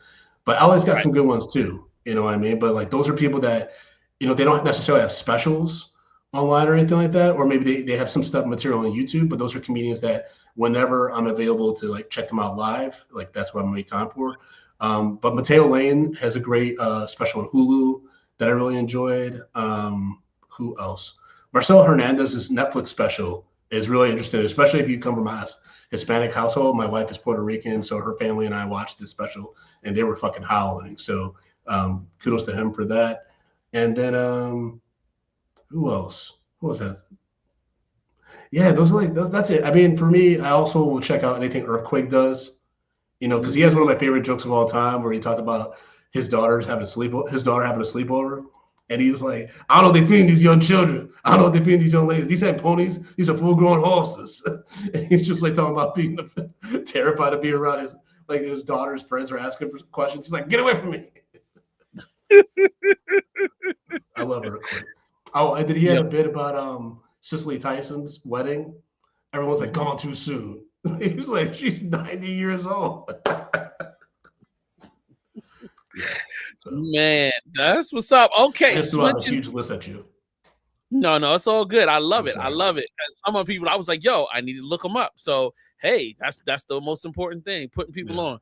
but LA's got some good ones too. You know what I mean? But like those are people that they don't necessarily have specials online or anything like that, or maybe they have some stuff material on YouTube. But those are comedians that whenever I'm available to like check them out live, like that's what I'm making time for. But Mateo Lane has a great special on Hulu that I really enjoyed. Who else? Marcelo Hernandez's Netflix special is really interesting, especially if you come from a Hispanic household. My wife is Puerto Rican, so her family and I watched this special, and they were fucking howling. So kudos to him for that. And then who else? Who was that? Yeah, those are like those. That's it. I mean, for me, I also will check out anything Earthquake does. Because he has one of my favorite jokes of all time, where he talked about his daughter having a sleepover. And he's like, I don't know what they feeding these young children. I don't know what they feeding these young ladies. These ain't ponies. These are full-grown horses. And he's just like talking about being terrified to be around his daughter's friends are asking for questions. He's like, get away from me. I love her. Oh, and then he had a bit about Cicely Tyson's wedding. Everyone's like, gone too soon. He was like, she's 90 years old. Man, that's what's up. Okay, switching. Huge list at you. No, it's all good. I love it. And some of people, I was like, yo, I need to look them up. So, hey, that's the most important thing, putting people on.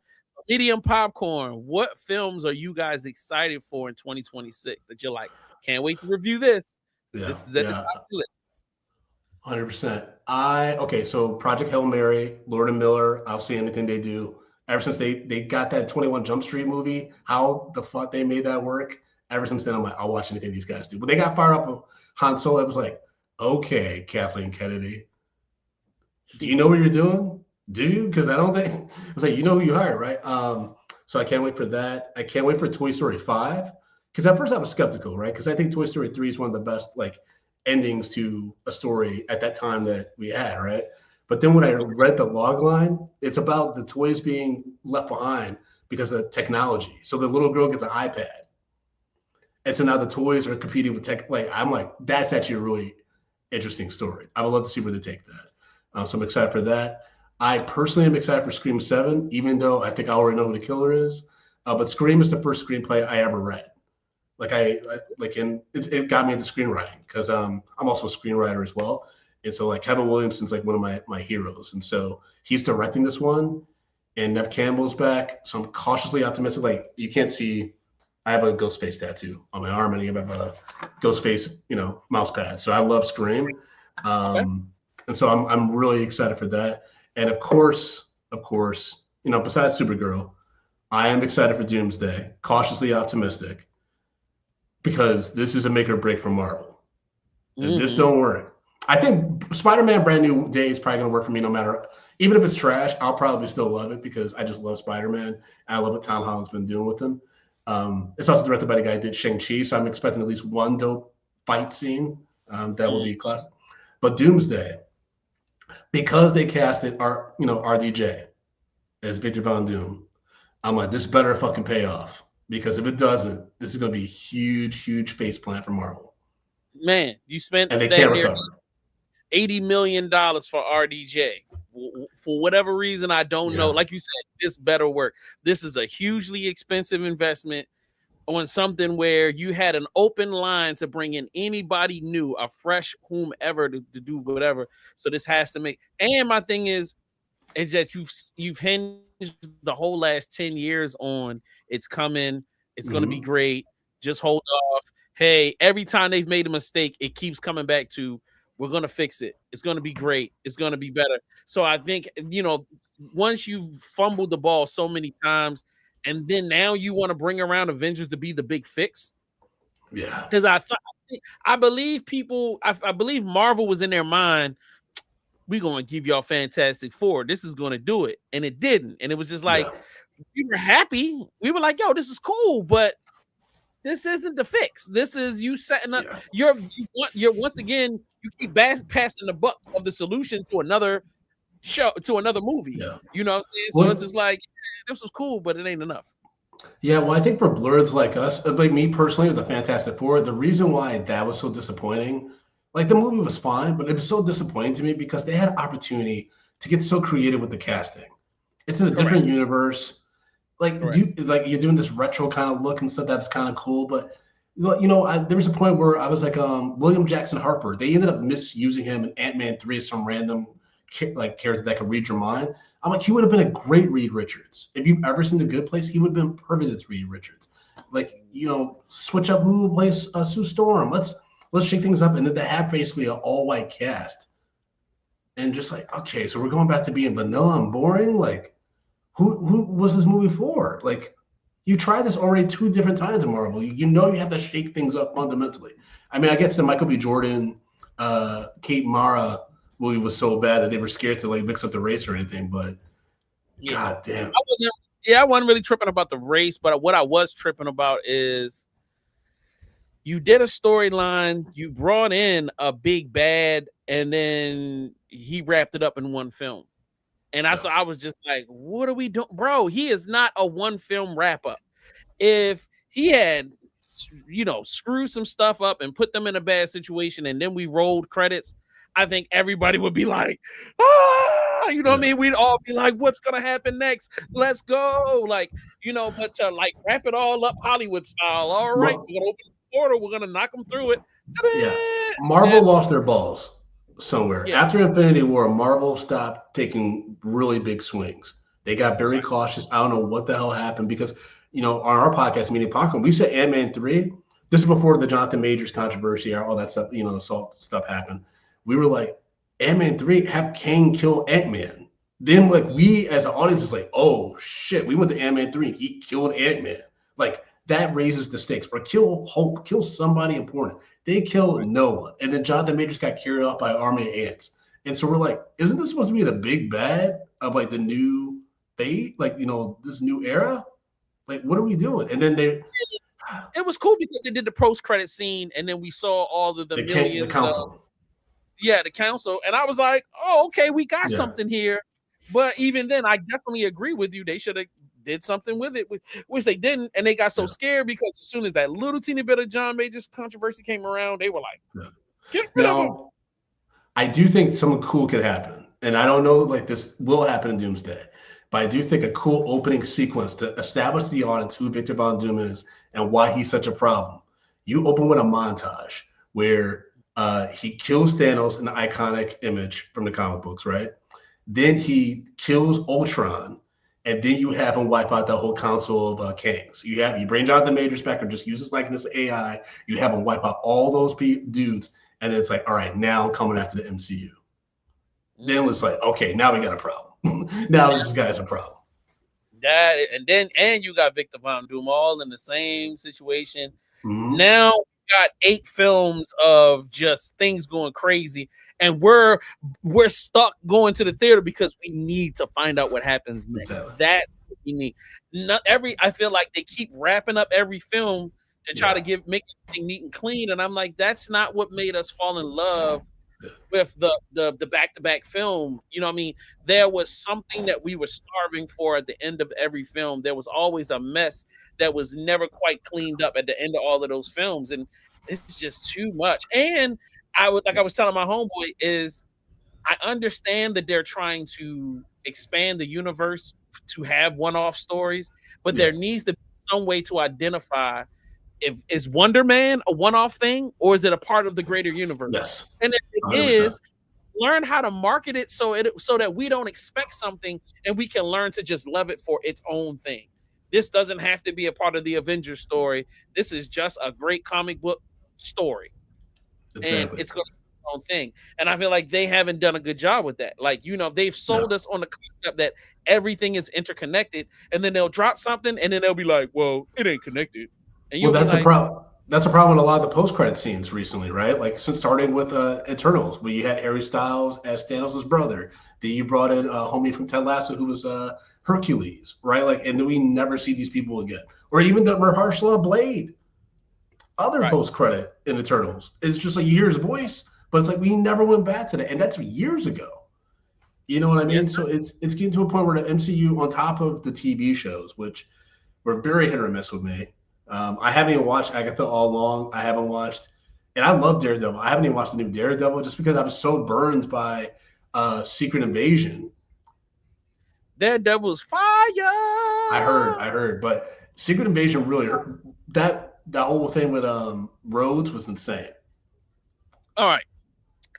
Medium Popcorn, what films are you guys excited for in 2026 that you're like, can't wait to review this? This is at the top of the list. 100%. So Project Hail Mary, Lord and Miller, I'll see anything they do. Ever since they got that 21 Jump Street movie, how the fuck they made that work, ever since then I'm like, I'll watch anything these guys do. But they got fired up of Han Solo. I was like, okay, Kathleen Kennedy, do you know what you're doing? Do you? Because I don't think, I was like, you know who you hired, right? So I can't wait for that. I can't wait for Toy Story 5. Because at first I was skeptical, right? Because I think Toy Story 3 is one of the best like endings to a story at that time that we had, right? But then when I read the log line, it's about the toys being left behind because of technology. So the little girl gets an iPad. And so now the toys are competing with tech. Like, I'm like, that's actually a really interesting story. I would love to see where they take that. So I'm excited for that. I personally am excited for Scream 7, even though I think I already know who the killer is. But Scream is the first screenplay I ever read. It got me into screenwriting because I'm also a screenwriter as well. And so like Kevin Williamson's like one of my heroes. And so he's directing this one and Neve Campbell's back. So I'm cautiously optimistic. Like you can't see, I have a Ghostface tattoo on my arm and I have a Ghostface, mouse pad. So I love Scream. And so I'm really excited for that. And of course, besides Supergirl, I am excited for Doomsday, cautiously optimistic, because this is a make or break for Marvel. If this don't work, I think Spider-Man Brand New Day is probably going to work for me no matter, even if it's trash, I'll probably still love it because I just love Spider-Man. And I love what Tom Holland's been doing with him. It's also directed by the guy who did Shang-Chi, so I'm expecting at least one dope fight scene. That will be classic. But Doomsday, because they casted RDJ as Victor Von Doom, I'm like, this better fucking pay off. Because if it doesn't, this is going to be a huge, huge face plant for Marvel. Man, you spent and they can't recover. $80 million for RDJ. For whatever reason, I don't know. Like you said, this better work. This is a hugely expensive investment on something where you had an open line to bring in anybody new, a fresh whomever to do whatever. So this has to make. And my thing is that you've hinged the whole last 10 years on it's coming, it's going to be great, just hold off. Hey, every time they've made a mistake, it keeps coming back to We're going to fix it. It's going to be great. It's going to be better. So I think, once you've fumbled the ball so many times, and then now you want to bring around Avengers to be the big fix. Yeah. Because I believe I believe Marvel was in their mind, we're going to give y'all Fantastic Four. This is going to do it. And it didn't. And it was just like, we were happy. We were like, yo, this is cool, but this isn't the fix. This is you setting up. You're once again, you keep passing the buck of the solution to another show, to another movie. Yeah. You know what I'm saying? So it's just like, this was cool, but it ain't enough. Yeah, well, I think for blurs like us, like me personally with the Fantastic Four, the reason why that was so disappointing, like the movie was fine, but it was so disappointing to me because they had an opportunity to get so creative with the casting. It's in a different universe. Like, you're doing this retro kind of look and stuff that's kind of cool, but there was a point where I was like, William Jackson Harper. They ended up misusing him in Ant-Man 3 as some random character that could read your mind. I'm like, he would have been a great Reed Richards. If you've ever seen The Good Place, he would have been perfect as Reed Richards. Like, switch up who plays Sue Storm. Let's shake things up, and then they have basically an all-white cast. And just like, okay, so we're going back to being vanilla and boring. Like, who was this movie for? Like, you tried this already 2 different times in Marvel. You have to shake things up fundamentally. I mean, I guess the Michael B. Jordan, Kate Mara movie was so bad that they were scared to like mix up the race or anything. But God damn, I wasn't really tripping about the race, but what I was tripping about is you did a storyline, you brought in a big bad, and then he wrapped it up in one film. And I was just like, what are we doing? Bro, he is not a one film wrap up. If he had, screwed some stuff up and put them in a bad situation and then we rolled credits, I think everybody would be like, what I mean? We'd all be like, what's going to happen next? Let's go. Like, but to like wrap it all up Hollywood style. All right, we're going to open the portal. We're going to knock them through it. Ta-da! Yeah. Marvel lost their balls somewhere. Yeah. After Infinity War, Marvel stopped taking really big swings. They got very cautious. I don't know what the hell happened because, on our podcast, Meaning Popcorn, we said Ant-Man 3. This is before the Jonathan Majors controversy or all that stuff, the salt stuff happened. We were like, Ant-Man 3, have Kang kill Ant-Man. Then, like, we as an audience is like, oh, shit, we went to Ant-Man 3 and he killed Ant-Man. Like, that raises the stakes. Or kill Hulk, kill somebody important. They killed no one. And then Jonathan Majors got carried off by an army of ants. And so we're like, isn't this supposed to be the big bad of, like, the new fate? Like, this new era? Like, what are we doing? And then it was cool because they did the post-credit scene, and then we saw all of the millions. The council. The council. And I was like, oh, okay, we got something here. But even then, I definitely agree with you. They should have did something with it, which they didn't. And they got so scared because as soon as that little teeny bit of John Majors controversy came around, they were like, get rid of him. I do think something cool could happen. And I don't know, like, this will happen in Doomsday. But I do think a cool opening sequence to establish the audience who Victor Von Doom is and why he's such a problem. You open with a montage where he kills Thanos in the iconic image from the comic books, right? Then he kills Ultron, and then you have him wipe out the whole council of Kangs. You bring Jonathan Majors back or just use his likeness AI. You have him wipe out all those dudes, and then it's like, all right, now coming after the MCU. Then it's like, okay, now we got a problem. Now this guy's a problem. And you got Victor Von Doom all in the same situation. Mm-hmm. Now you got 8 films of just things going crazy, and we're stuck going to the theater because we need to find out what happens next. Exactly. That we need. I feel like they keep wrapping up every film to try to make everything neat and clean, and I'm like, that's not what made us fall in love with the back-to-back film. You know what I mean? There was something that we were starving for at the end of every film. There was always a mess that was never quite cleaned up at the end of all of those films, and it's just too much. And I was telling my homeboy, is I understand that they're trying to expand the universe to have one-off stories, but there needs to be some way to identify is Wonder Man a one-off thing, or is it a part of the greater universe? Yes. And if it 100%. Is, learn how to market it so that we don't expect something and we can learn to just love it for its own thing. This doesn't have to be a part of the Avengers story. This is just a great comic book story. Exactly. And it's going to own thing. And I feel like they haven't done a good job with that. Like, they've sold No. us on the concept that everything is interconnected, and then they'll drop something, and then they'll be like, well, it ain't connected. And Well, you'll be that's the like, problem. That's the problem with a lot of the post-credit scenes recently, right? Like since starting with Eternals, where you had Harry Styles as Thanos' brother. Then you brought in a homie from Ted Lasso who was Hercules, right? Like, and then we never see these people again. Or even the Mahershala Blade, other Right. post-credit in Eternals. It's just like you hear his voice, but it's like we never went back to that, and that's years ago. You know what I mean? Yes, sir. So it's getting to a point where the MCU, on top of the TV shows, which were very hit or miss with me. I haven't even watched Agatha all along. I haven't watched, and I love Daredevil. I haven't even watched the new Daredevil just because I was so burned by Secret Invasion. Daredevil's fire. I heard, but Secret Invasion really hurt. That whole thing with Rhodes was insane. All right.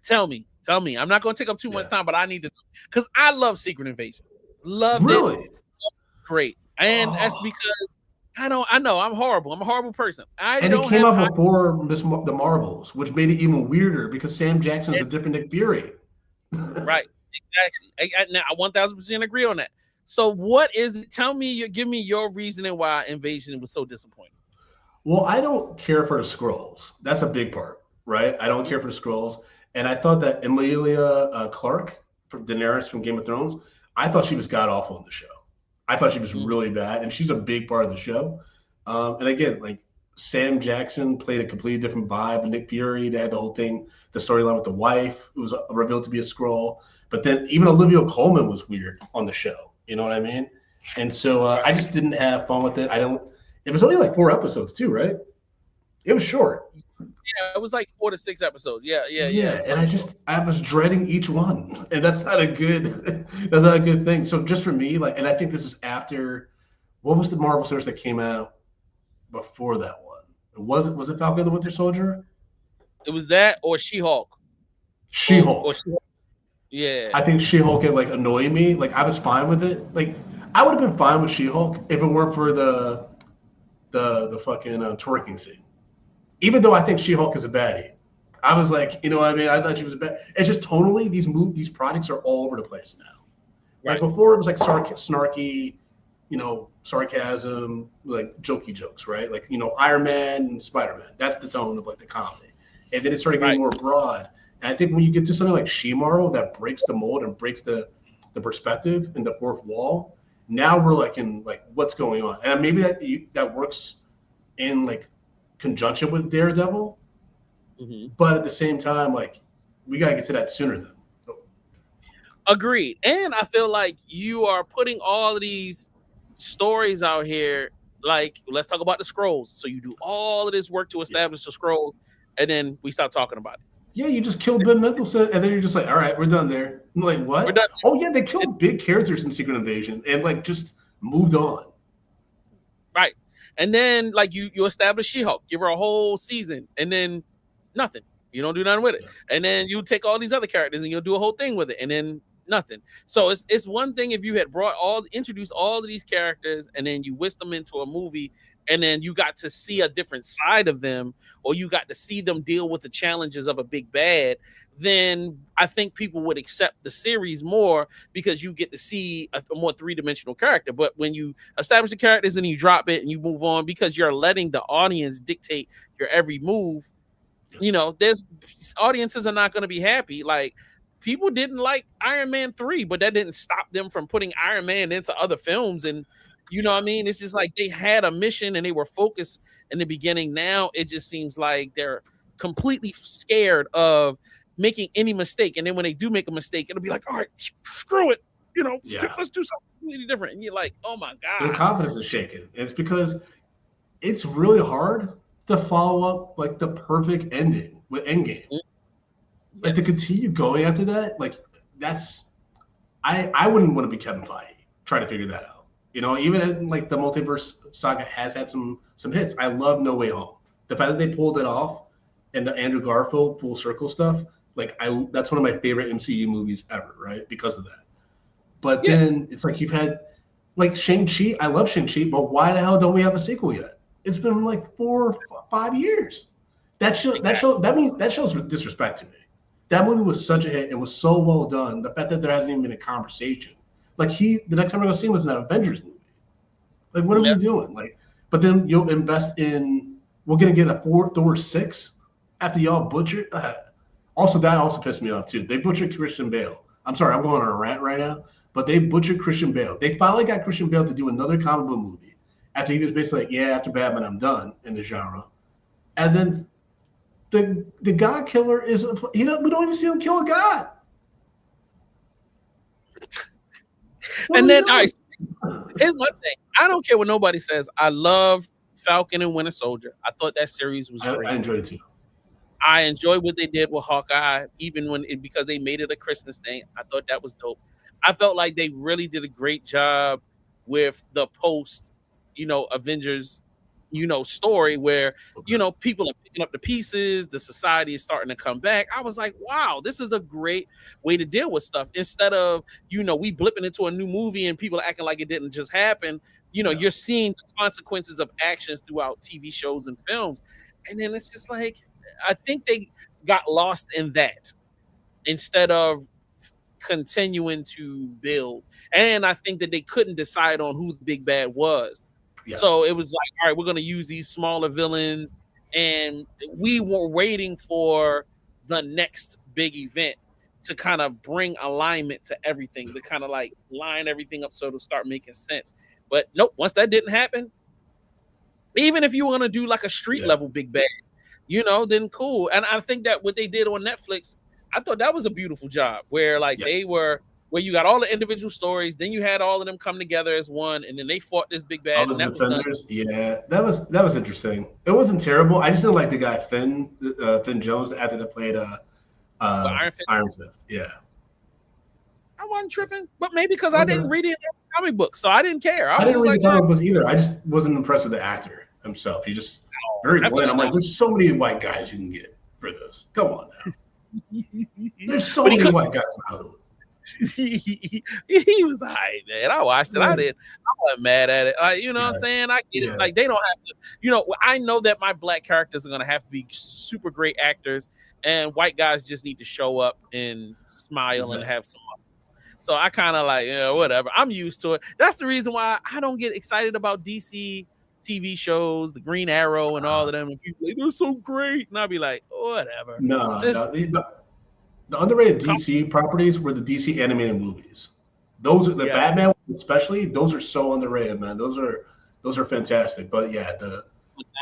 Tell me. I'm not going to take up too much time, but I need to, because I love Secret Invasion. Loved Really? it. Great. And that's because I know I'm horrible. I'm a horrible person. And it came out before the Marvels, which made it even weirder because Sam Jackson's a different Nick Fury. Right. Exactly. I 1000% agree on that. So what is it? Tell me, give me your reasoning why Invasion was so disappointing. Well, I don't care for the Skrulls. That's a big part, right? I don't care for the Skrulls. And I thought that Emilia Clarke from Daenerys from Game of Thrones, I thought she was god-awful in the show. I thought she was really bad, and she's a big part of the show. And again, like Sam Jackson played a completely different vibe. Nick Fury, they had the whole thing, the storyline with the wife, who was revealed to be a Skrull. But then even Olivia Colman was weird on the show. You know what I mean? And so I just didn't have fun with it. It was only like 4 episodes too, right? It was short. Yeah, it was like 4 to 6 episodes. Yeah. And I was dreading each one, and that's not a good thing. So just for me, like, and I think this is after, what was the Marvel series that came out before that one? Was it Falcon and the Winter Soldier? It was that or She-Hulk. She-Hulk. Yeah. I think She-Hulk had like annoyed me. Like I was fine with it. Like I would have been fine with She-Hulk if it weren't for the fucking twerking scene. Even though I think She-Hulk is a baddie, I was like, you know what I mean? I thought she was a bad. It's just tonally these projects are all over the place now. Like before, it was like snarky, sarcasm, like jokey jokes, right? Like Iron Man and Spider-Man. That's the tone of like the comedy, and then it started getting more broad. And I think when you get to something like She-Marvel that breaks the mold and breaks the perspective and the fourth wall, now we're like in like what's going on, and maybe that works in like conjunction with Daredevil, but at the same time, like we gotta get to that sooner then. Agreed. And I feel like you are putting all of these stories out here. Like, let's talk about the Skrulls. So you do all of this work to establish the Skrulls, and then we stop talking about it. Yeah, you just killed Ben Mendelsohn, and then you're just like, all right, we're done there. I'm like, what? We're done. Oh yeah, they killed big characters in Secret Invasion, and like just moved on. Right. And then like you establish She-Hulk, give her a whole season, and then nothing. You don't do nothing with it. And then you take all these other characters and you'll do a whole thing with it, and then nothing. So it's one thing if you had introduced all of these characters and then you whisked them into a movie, and then you got to see a different side of them, or you got to see them deal with the challenges of a big bad, then I think people would accept the series more because you get to see a more three-dimensional character. But when you establish the characters and you drop it and you move on because you're letting the audience dictate your every move, there's audiences are not going to be happy. Like, people didn't like Iron Man 3, but that didn't stop them from putting Iron Man into other films. And you know what I mean? It's just like they had a mission and they were focused in the beginning. Now it just seems like they're completely scared of making any mistake. And then when they do make a mistake, it'll be like, all right, screw it. Let's do something completely different. And you're like, oh my God. Their confidence is shaken. It's because it's really hard to follow up like the perfect ending with Endgame. Like to continue going after that, like that's I wouldn't want to be Kevin Feige trying to figure that out. Even like the multiverse saga has had some hits. I love No Way Home. The fact that they pulled it off and the Andrew Garfield full circle stuff, like that's one of my favorite MCU movies ever, right? Because of that. But then it's like you've had like Shang-Chi. I love Shang-Chi, but why the hell don't we have a sequel yet? It's been like 4 or 5 years. That shows disrespect to me. That movie was such a hit. It was so well done. The fact that there hasn't even been a conversation. Like the next time we're gonna see him was an Avengers movie. Like, what are we doing? Like, but then you'll invest in. We're gonna get a Thor 6 after y'all butchered. Also, that also pissed me off too. They butchered Christian Bale. I'm sorry, I'm going on a rant right now, but they butchered Christian Bale. They finally got Christian Bale to do another comic book movie after he was basically like, yeah, after Batman, I'm done in the genre. And then the God Killer is we don't even see him kill a god. And then, all right, here's one thing. I don't care what nobody says. I love Falcon and Winter Soldier. I thought that series was great. I enjoyed it too. I enjoyed what they did with Hawkeye, even because they made it a Christmas thing. I thought that was dope. I felt like they really did a great job with the post, Avengers, story where, people are picking up the pieces, the society is starting to come back. I was like, wow, this is a great way to deal with stuff. Instead of, we blipping into a new movie and people acting like it didn't just happen. You're seeing the consequences of actions throughout TV shows and films. And then it's just like, I think they got lost in that instead of continuing to build. And I think that they couldn't decide on who the big bad was. Yes. So it was like, all right, we're going to use these smaller villains. And we were waiting for the next big event to kind of bring alignment to everything, to kind of like line everything up so it'll start making sense. But nope, once that didn't happen, even if you want to do like a street level big bad, then cool. And I think that what they did on Netflix, I thought that was a beautiful job where they were, where you got all the individual stories, then you had all of them come together as one, and then they fought this big bad. All the defenders, that was interesting. It wasn't terrible. I just didn't like the guy Finn Jones, the actor that played Iron Fist. Yeah. I wasn't tripping, but maybe because I didn't read it in the comic book, so I didn't care. I didn't read the comic books either. I just wasn't impressed with the actor himself. He just very bland. I'm like, there's so many white guys you can get for this. Come on now. There's so many white guys in Hollywood. He was all right, man. I watched it. I wasn't mad at it. What I'm saying? I get it. Like, they don't have to, I know that my black characters are going to have to be super great actors, and white guys just need to show up and smile and have some muscles. So I kind of like, whatever. I'm used to it. That's the reason why I don't get excited about DC TV shows, the Green Arrow and all of them. And people like, they're so great. And I'll be like, whatever. No. The underrated DC properties were the DC animated movies. Those are the Batman, especially. Those are so underrated, man. Those are fantastic. But yeah,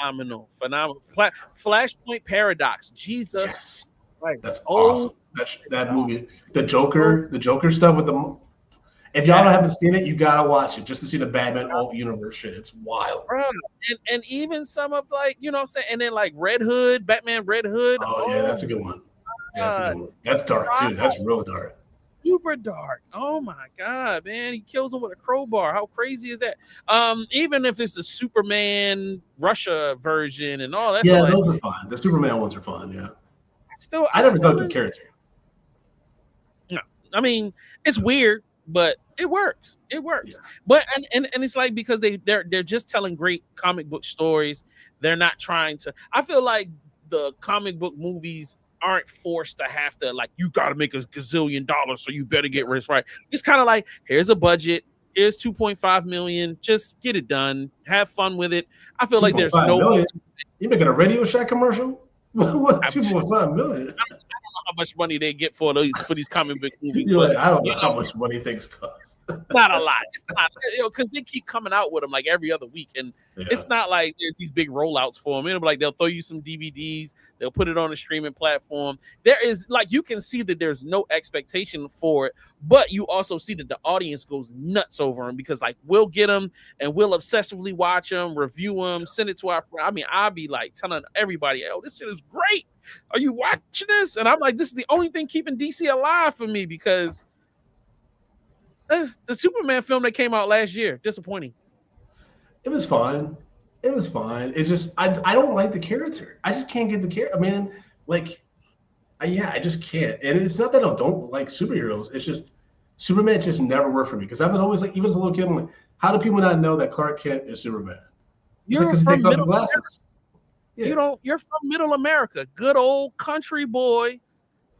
phenomenal. Flashpoint Paradox. Jesus, yes. Right. That's awesome. That movie, the Joker stuff with the. If y'all haven't seen it, you gotta watch it just to see the Batman alt universe shit. It's wild. Bro. And even some of and then like Red Hood, Batman Red Hood. Oh yeah, that's a good one. Yeah, that's a good one. That's dark too. That's real dark. Super dark. Oh my god, man! He kills him with a crowbar. How crazy is that? Even if it's the Superman Russia version and all that. Yeah, those are fun. The Superman ones are fun. Yeah. I never thought the character. No, I mean it's weird, but it works. It works. Yeah. But and it's like because they're just telling great comic book stories. They're not trying to. I feel like the comic book movies aren't forced to have to like you got to make a gazillion dollars, so you better get rich right. It's kind of like here's a budget. Here's $2.5 million. Just get it done. Have fun with it. I feel like there's no. Million? You making a Radio Shack commerul? What 2.5 million? I don't know how much money they get for these comic book movies. I don't know how much money things cost. It's not a lot. It's not because they keep coming out with them like every other week, and it's not like there's these big rollouts for them. It'll be like they'll throw you some DVDs, they'll put it on a streaming platform. There is like you can see that there's no expectation for it, but you also see that the audience goes nuts over them because like we'll get them and we'll obsessively watch them, review them, send it to our friend. I mean, I'll be like telling everybody, "Oh, this shit is great. Are you watching this?" And I'm like, this is the only thing keeping DC alive for me because the Superman film that came out last year, disappointing. It was fine. It's just I don't like the character. I just can't get the character. I mean, I just can't. And it's not that I don't like superheroes. It's just Superman just never worked for me because I was always like, even as a little kid, I'm like, how do people not know that Clark Kent is Superman? Because he takes off the glasses. Yeah. You're from Middle America, good old country boy.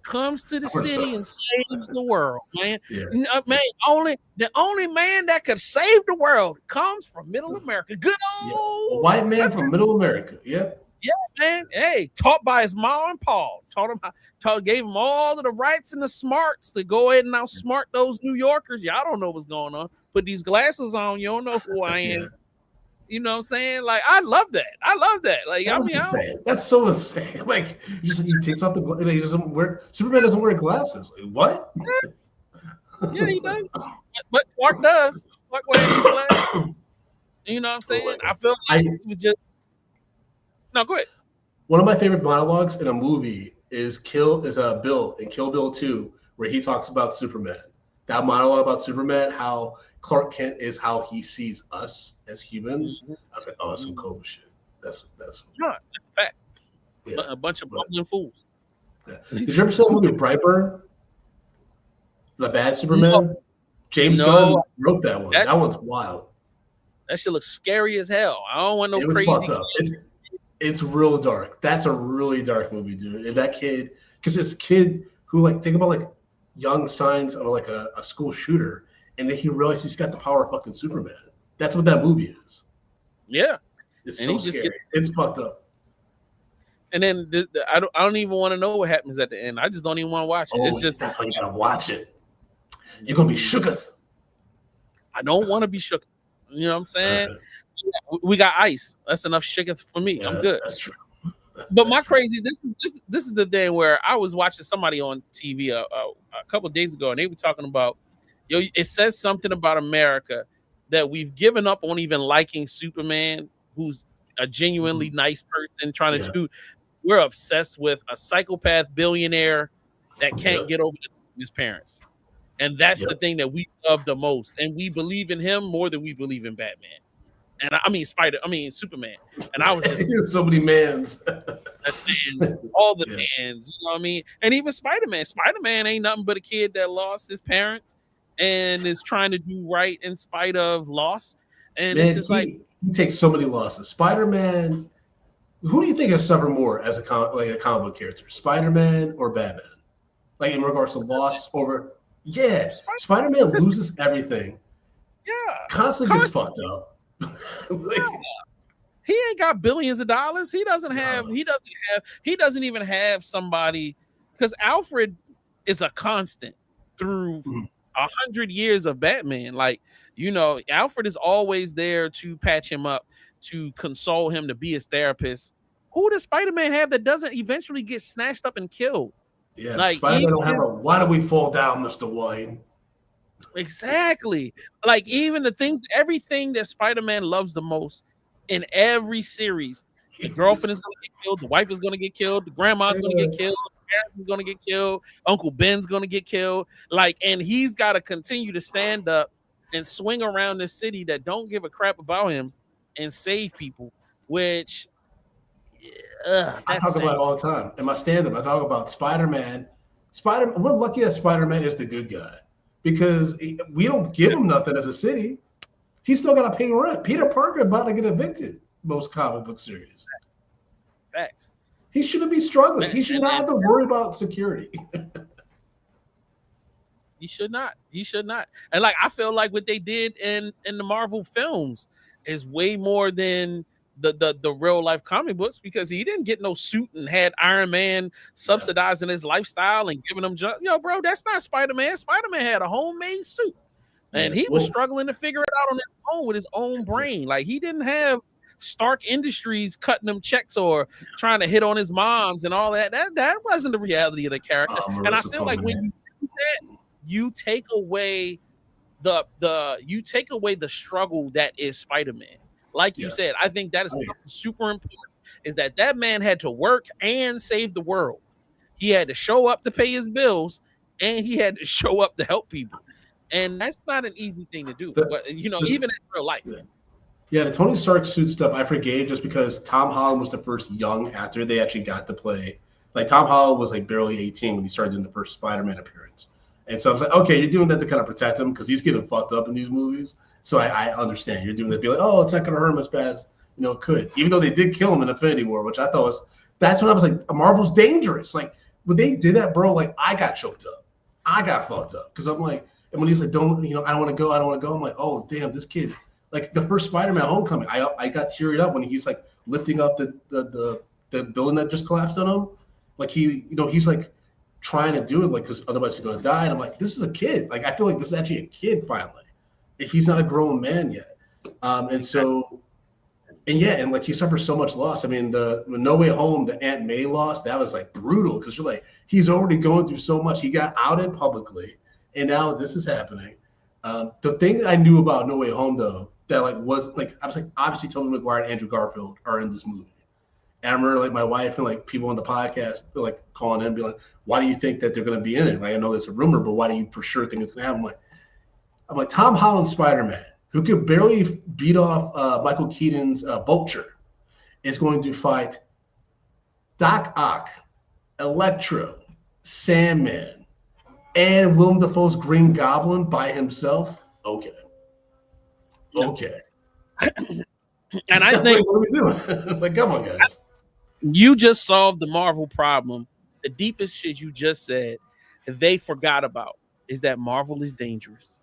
comes to the I would've city said and saves the world, man. Yeah. Man, the only man that could save the world comes from Middle America. Good Yeah. old A white man from Middle America. Yep. yeah, man. Hey, taught by his mom and Paul. Gave him all of the rights and the smarts to go ahead and outsmart those New Yorkers. Y'all don't know what's going on. Put these glasses on, you don't know who I am. Yeah. You know what I'm saying? Like, I love that. Like, That's insane. That's so insane. Like, he takes off the glasses. He doesn't wear. Superman doesn't wear glasses. Like, what? Yeah, he does. But Clark does. Clark wears his glasses. You know what I'm saying? I feel like it was just. No, go ahead. One of my favorite monologues in a movie is Bill in Kill Bill 2, where he talks about Superman. That monologue about Superman, how Clark Kent is how he sees us as humans. I was like, oh, that's some cool shit. That's a fact. Yeah. A bunch of bumbling fools. Yeah. Did you ever see the movie Brightburn? The bad Superman? No. James Gunn wrote that one. That one's wild. That shit looks scary as hell. I don't want no crazy. Fucked up. It's real dark. That's a really dark movie, dude. And that kid, because it's a kid who, like, think about, like, young signs of, like, a school shooter, and then he realized he's got the power of fucking Superman. That's what that movie is. Yeah. It's so scary. It's fucked up. And then I don't even want to know what happens at the end. I just don't even want to watch it. It's just that's why you gotta watch it. You're gonna be shooketh. I don't want to be shook. You know what I'm saying? We got ice. That's enough shooketh for me. I'm good. That's true. But my crazy, this is the day where I was watching somebody on TV a couple of days ago, and they were talking about, it says something about America that we've given up on even liking Superman, who's a genuinely nice person trying to do. We're obsessed with a psychopath billionaire that can't get over his parents. And that's the thing that we love the most. And we believe in him more than we believe in Batman. And Superman. And I was just so many mans. All the mans, you know what I mean? And even Spider-Man. Spider-Man ain't nothing but a kid that lost his parents and is trying to do right in spite of loss. And it's just he takes so many losses. Spider-Man, who do you think has suffered more as a comic book character? Spider-Man or Batman? Like, in regards to loss over. Yeah, Spider-Man loses everything. Yeah, constantly gets fucked up. He ain't got billions of dollars. He doesn't even have somebody, because Alfred is a constant through 100 years of Batman. Like, Alfred is always there to patch him up, to console him, to be his therapist. Who does Spider-Man have that doesn't eventually get snatched up and killed? Yeah, like, Spider-Man don't have why do we fall down, Mr. Wayne? Exactly. Like, even everything that Spider-Man loves the most in every series, the girlfriend is going to get killed, the wife is going to get killed, the grandma's going to get killed, the parents is going to get killed, Uncle Ben's going to get killed. Like, and he's got to continue to stand up and swing around this city that don't give a crap about him and save people, which I talk about it all the time. In my stand-up, I talk about Spider-Man. We're lucky that Spider-Man is the good guy, because we don't give him nothing as a city. He's still got to pay rent. Peter Parker about to get evicted. Most comic book series. Facts. He shouldn't be struggling. He should not have to worry about security. He should not. And like, I feel like what they did in the Marvel films is way more than the real life comic books, because he didn't get no suit and had Iron Man subsidizing his lifestyle and giving him bro, that's not Spider-Man. Spider-Man had a homemade suit, and he was struggling to figure it out on his own with his own brain. Like, he didn't have Stark Industries cutting him checks or trying to hit on his moms and all that. That wasn't the reality of the character. And I feel like when you do that, you take away the struggle that is Spider-Man. Like you said, I think that is super important, is that man had to work and save the world. He had to show up to pay his bills, and he had to show up to help people. And that's not an easy thing to do, even in real life. Yeah, the Tony Stark suit stuff I forgave, just because Tom Holland was the first young actor they actually got to play. Like, Tom Holland was like barely 18 when he started in the first Spider-Man appearance. And so I was like, okay, you're doing that to kind of protect him, because he's getting fucked up in these movies. So I understand you're doing that. Be like, oh, it's not going to hurt him as bad as it could. Even though they did kill him in Infinity War, which I thought that's when I was like, Marvel's dangerous. Like, when they did that, bro, like I got choked up. I got fucked up because I'm like, and when he's like, don't, I don't want to go. I'm like, oh, damn, this kid. Like the first Spider-Man Homecoming, I got teared up when he's like lifting up the building that just collapsed on him. Like he's like trying to do it like because otherwise he's gonna die. And I'm like, this is a kid. Like I feel like this is actually a kid finally. He's not a grown man yet. And like he suffers so much loss. I mean, the No Way Home, the Aunt May loss, that was like brutal because you're like, he's already going through so much. He got outed publicly, and now this is happening. The thing that I knew about No Way Home though, that like was like I was like obviously Tobey Maguire and Andrew Garfield are in this movie. And I remember like my wife and like people on the podcast like calling in and be like, why do you think that they're gonna be in it? Like I know there's a rumor, but why do you for sure think it's gonna happen? I'm like Tom Holland's Spider-Man, who could barely beat off Michael Keaton's Vulture, is going to fight Doc Ock, Electro, Sandman, and Willem Dafoe's Green Goblin by himself. Okay. And I think what are we doing? Like, come on, guys. You just solved the Marvel problem. The deepest shit you just said they forgot about is that Marvel is dangerous.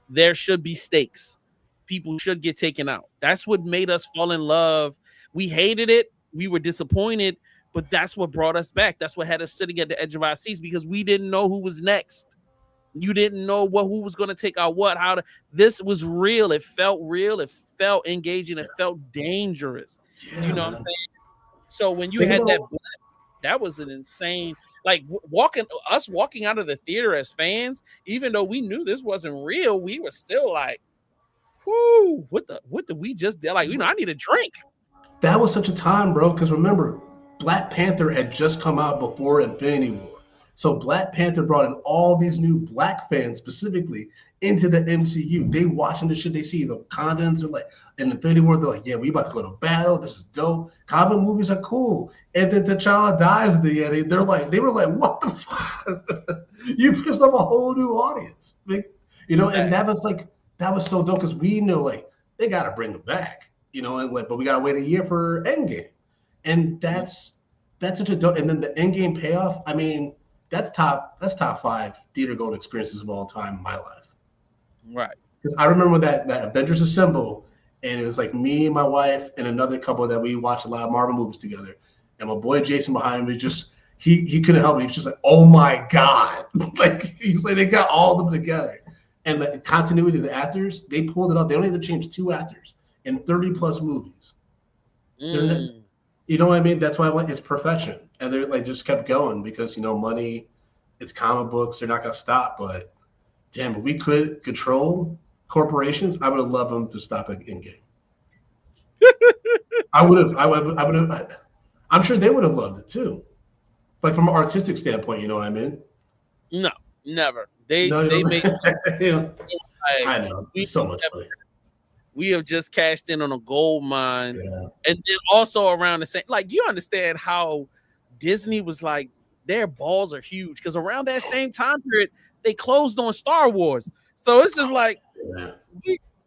There should be stakes. People should get taken out. That's what made us fall in love. We hated it. We were disappointed, but that's what brought us back. That's what had us sitting at the edge of our seats because we didn't know who was next. You didn't know who was going to take out what, this was real. It felt real. It felt engaging. It felt dangerous. Yeah, you know what I'm saying? So when you had that was an insane, like walking out of the theater as fans, even though we knew this wasn't real, we were still like, whoo, what did we just do? Like, I need a drink. That was such a time, bro. Because remember, Black Panther had just come out before Infinity War. So Black Panther brought in all these new Black fans specifically into the MCU. They watching the shit, they see the contents, they're like, in Infinity War, they're like, yeah, we about to go to battle. This is dope. Comic movies are cool. And then T'Challa dies at the end. They were like, what the fuck? You pissed off a whole new audience. Like, and that was so dope because we know like they gotta bring him back. But we gotta wait a year for Endgame. And that's such a dope, and then the Endgame payoff, I mean, that's top 5 theater going experiences of all time in my life. Right. Because I remember that Avengers Assemble, and it was like me and my wife and another couple that we watched a lot of Marvel movies together. And my boy Jason behind me he couldn't help me. He was just like, oh my God. Like he's like, they got all of them together. And the continuity of the actors, they pulled it up. They only had to change 2 actors in 30 plus movies. You know what I mean? That's why it's perfection. And they're like just kept going because money, it's comic books, they're not gonna stop. But damn, if we could control corporations, I would have loved them to stop at Endgame. I would have. I'm sure they would have loved it too. Like from an artistic standpoint, you know what I mean? No, never. They make I know. It's so much money. We have just cashed in on a gold mine. Yeah. And then also around the same, like you understand how Disney was like, their balls are huge because around that same time period, they closed on Star Wars. So it's just like,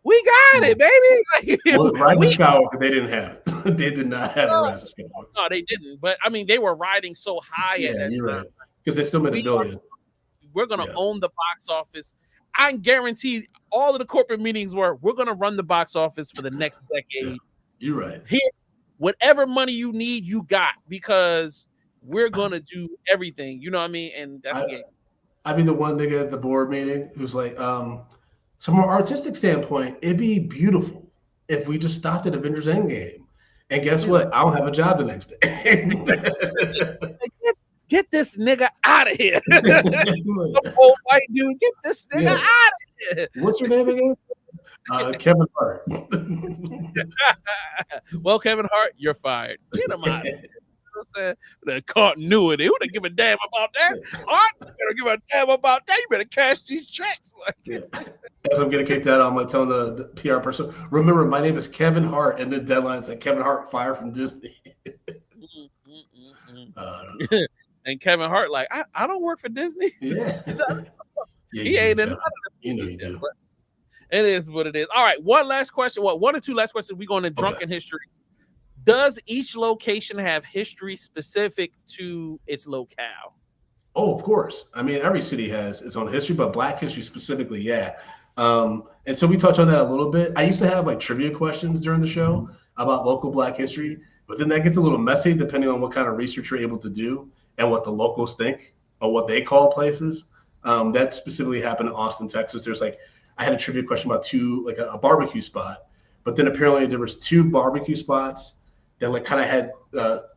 we got it, baby. Well, Rise of Skywalker, they didn't have it. They did not have a Rise of Skywalker. No, they didn't. But I mean, they were riding so high at that time. Right. Because they still made $1 billion. We're going to own the box office. I guarantee all of the corporate meetings we're going to run the box office for the next decade. You're right. Here, whatever money you need, you got, because we're going to do everything. You know what I mean? And that's the game. I'd be the one nigga at the board meeting who's like, so from an artistic standpoint, it'd be beautiful if we just stopped at Avengers Endgame. And guess what? I don't have a job the next day. Get this nigga out of here. Some old white dude, get this nigga out of here. What's your name again? Kevin Hart. Well, Kevin Hart, you're fired. Get him out of here. You know what I'm saying? The continuity. Who don't give a damn about that? Hart, you better give a damn about that. You better cash these checks. As I'm getting kicked out, I'm like telling the PR person, remember, my name is Kevin Hart, and the deadline said Kevin Hart fired from Disney. And Kevin Hart, like, I don't work for Disney. Yeah. He ain't in none of the It is what it is. All right, one last question. One or two last questions. We're going to drunken history. Does each location have history specific to its locale? Oh, of course. I mean, every city has its own history, but Black history specifically, yeah. And so we touch on that a little bit. I used to have like trivia questions during the show about local Black history, but then that gets a little messy depending on what kind of research you're able to do and what the locals think or what they call places. That specifically happened in Austin, Texas. I had a trivia question about a barbecue spot, but then apparently there was 2 barbecue spots that like kind of had the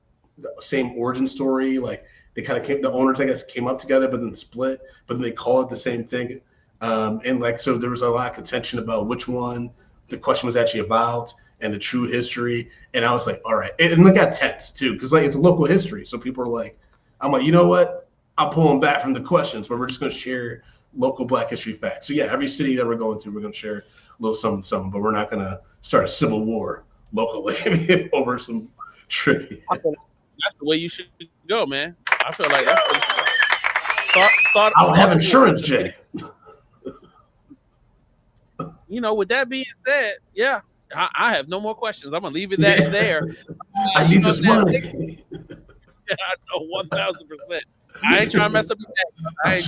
same origin story. Like they kind of the owners, I guess, came up together, but then split, but then they call it the same thing. And like, so there was a lot of contention about which one the question was actually about and the true history. And I was like, all right. And it got tense too, because like it's a local history. So people are like, I'm like, you know what? I'm pulling back from the questions, but we're just going to share local Black history facts. So yeah, every city that we're going to, we're going to share a little something, but we're not going to start a civil war locally over some trivia. That's the way you should go, man. I feel like that's the way you should start. I don't have insurance, Jay. You know, with that being said, yeah, I have no more questions. I'm gonna leave it there. I need this money. Yeah, I know 1,000%. I ain't trying to mess up your bag.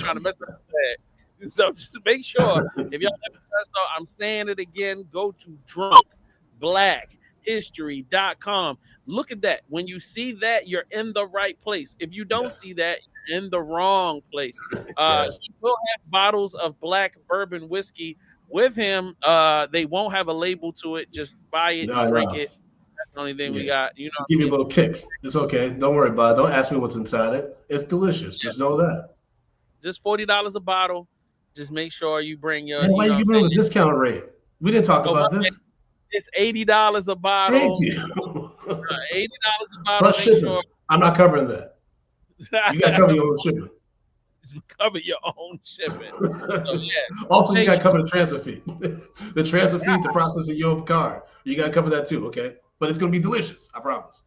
So just make sure if y'all haven't done so, I'm saying it again. Go to drunkblackhistory.com. Look at that. When you see that, you're in the right place. If you don't see that, you're in the wrong place. Yes. He will have bottles of black bourbon whiskey with him. They won't have a label to it. Just buy it, drink it. That's the only thing we got. You know, give you a little kick. It's okay. Don't worry about it. Don't ask me what's inside it. It's delicious. Just know that. Just $40 a bottle. Just make sure you bring your. Why are you giving them a discount rate? We didn't talk about this. It's $80 a bottle. Thank you. $80 a bottle. Plus shipping. Sure. I'm not covering that. You got to cover your own shipping. Cover your own shipping. So, yeah. Also, you got to cover the transfer fee. The transfer fee to process your card. You got to cover that too, okay? But it's going to be delicious. I promise.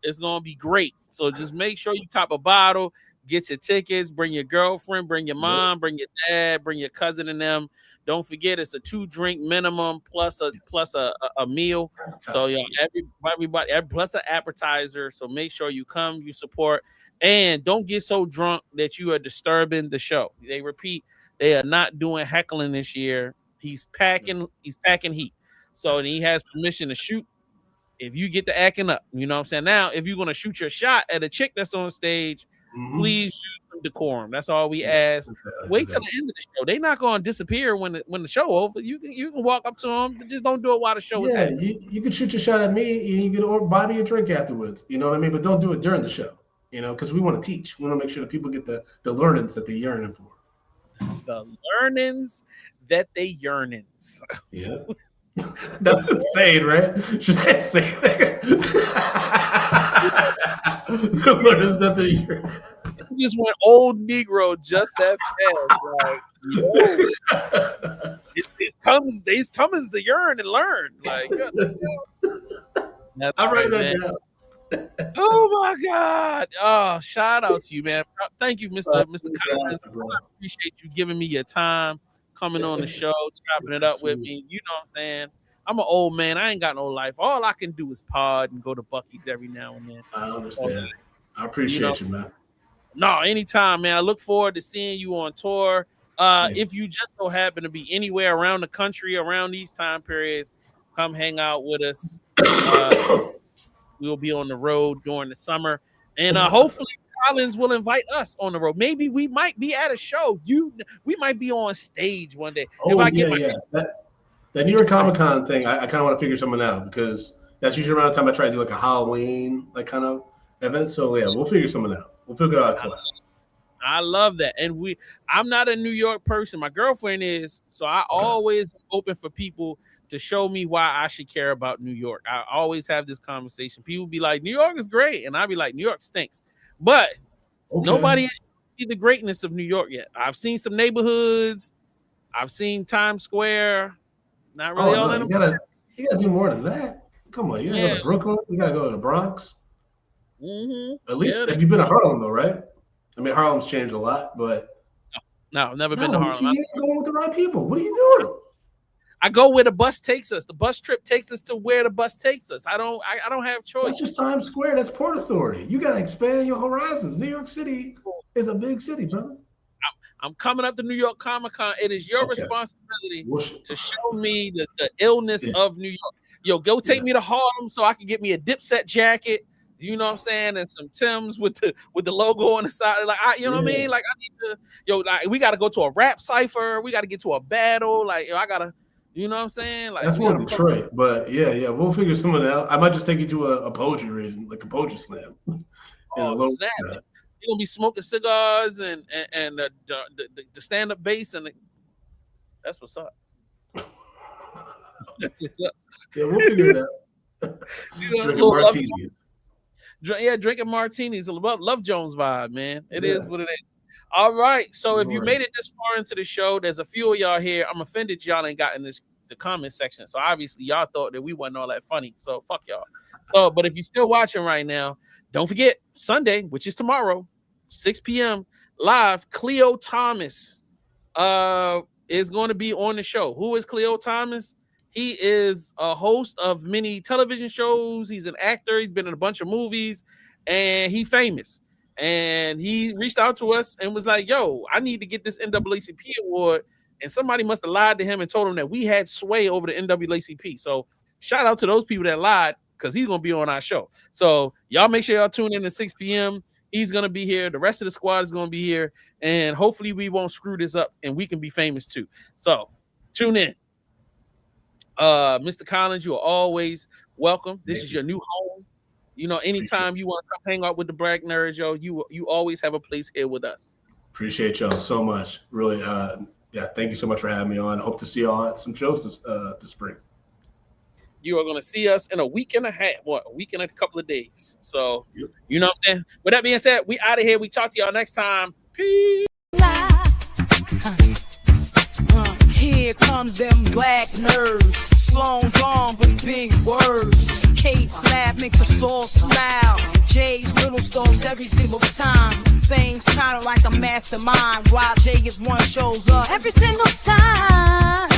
It's going to be great. So just make sure you cop a bottle, get your tickets, bring your girlfriend, bring your mom, bring your dad, bring your cousin and them. Don't forget, it's a 2-drink minimum plus a meal. So yeah, everybody plus an appetizer. So make sure you come, you support, and don't get so drunk that you are disturbing the show. They repeat, they are not doing heckling this year. He's packing heat. So he has permission to shoot if you get to acting up. You know what I'm saying? Now, if you're gonna shoot your shot at a chick that's on stage, please use some decorum. That's all we ask. Wait till the end of the show. They're not gonna disappear when the show over. You can walk up to them, but just don't do it while the show is happening. You can shoot your shot at me and you can buy me a drink afterwards. You know what I mean? But don't do it during the show. You know, because we want to teach. We want to make sure that people get the learnings that they're yearning for. The learnings that they yearnings. Yeah. That's insane, right? Should I say that? The learnings that they yearning. You just went old Negro just that fast. Like, it's comes to yearn and learn. Like, I write that down. Oh my God! Oh, shout out to you, man! Thank you, Mr. Collins. I appreciate you giving me your time, coming on the show, chopping it up with me. You know what I'm saying? I'm an old man. I ain't got no life. All I can do is pod and go to Buc-ee's every now and then. I understand. I appreciate you, man. No, anytime, man. I look forward to seeing you on tour. If you just so happen to be anywhere around the country around these time periods, come hang out with us. We'll be on the road during the summer, and hopefully Collins will invite us on the road. Maybe we might be at a show. We might be on stage one day. That New York Comic-Con thing, I kind of want to figure something out because that's usually around the time I try to do like a Halloween like kind of event. So yeah, we'll figure something out. We'll figure out a collab. I love that, and I'm not a New York person. My girlfriend is, so I always open for people to show me why I should care about New York. I always have this conversation. People be like, New York is great. And I'll be like, New York stinks. But nobody has seen the greatness of New York yet. I've seen some neighborhoods. I've seen Times Square. Not really all in them. You gotta do more than that. Come on, you gotta go to Brooklyn. You gotta go to the Bronx. At least, have you been to Harlem though, right? I mean, Harlem's changed a lot, but no, I've never been to Harlem. You ain't going with the right people. What are you doing? I go where the bus takes us. The bus trip takes us to where the bus takes us. I don't have choice. That's just Times Square. That's Port Authority. You got to expand your horizons. New York City is a big city, brother. I'm coming up to New York Comic Con. It is your responsibility to show me the illness of New York. Yo, go take me to Harlem so I can get me a Dipset jacket. You know what I'm saying? And some Timbs with the logo on the side. Like, you know what I mean? Like, I need to, like, we got to go to a rap cipher. We got to get to a battle. Like, I got to, you know what I'm saying? Like, that's more Detroit. But yeah, we'll figure something out. I might just take you to a poetry reading, like a poetry slam. Oh, snap. You're going to be smoking cigars and the stand-up bass. And that's what's up. That's what's up. Yeah, we'll figure it out. Drinking martinis. Drinking martinis. Love Jones vibe, man. It is what it is. All right. So if you made it this far into the show, there's a few of y'all here. I'm offended y'all ain't got in the comment section. So obviously y'all thought that we wasn't all that funny. So fuck y'all. So, but if you're still watching right now, don't forget Sunday, which is tomorrow, 6 p.m. live. Cleo Thomas is going to be on the show. Who is Cleo Thomas? He is a host of many television shows. He's an actor. He's been in a bunch of movies, and he's famous. And he reached out to us and was like, yo, I need to get this NAACP award. And somebody must have lied to him and told him that we had sway over the NAACP. So shout out to those people that lied, because he's going to be on our show. So y'all make sure y'all tune in at 6 p.m. He's going to be here. The rest of the squad is going to be here. And hopefully we won't screw this up and we can be famous too. So tune in. Mr. Collins, you are always welcome. This is your new home. You know, anytime you want to come hang out with the Black Nerds, yo, you always have a place here with us. Appreciate y'all so much. Really, thank you so much for having me on. Hope to see y'all at some shows this spring. You are going to see us in a week and a half, a week and a couple of days. So, you know what I'm saying? With that being said, we out of here. We talk to y'all next time. Peace. Here comes them black nerds, Sloan's on with big words. K-Slab makes us all smile. Jay's little stones every single time. Fame's kinda like a mastermind, while Jay is one shows up every single time.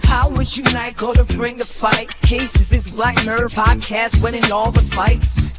Powers unite, go to bring the fight. Cases is Black Nerd Podcast, winning all the fights.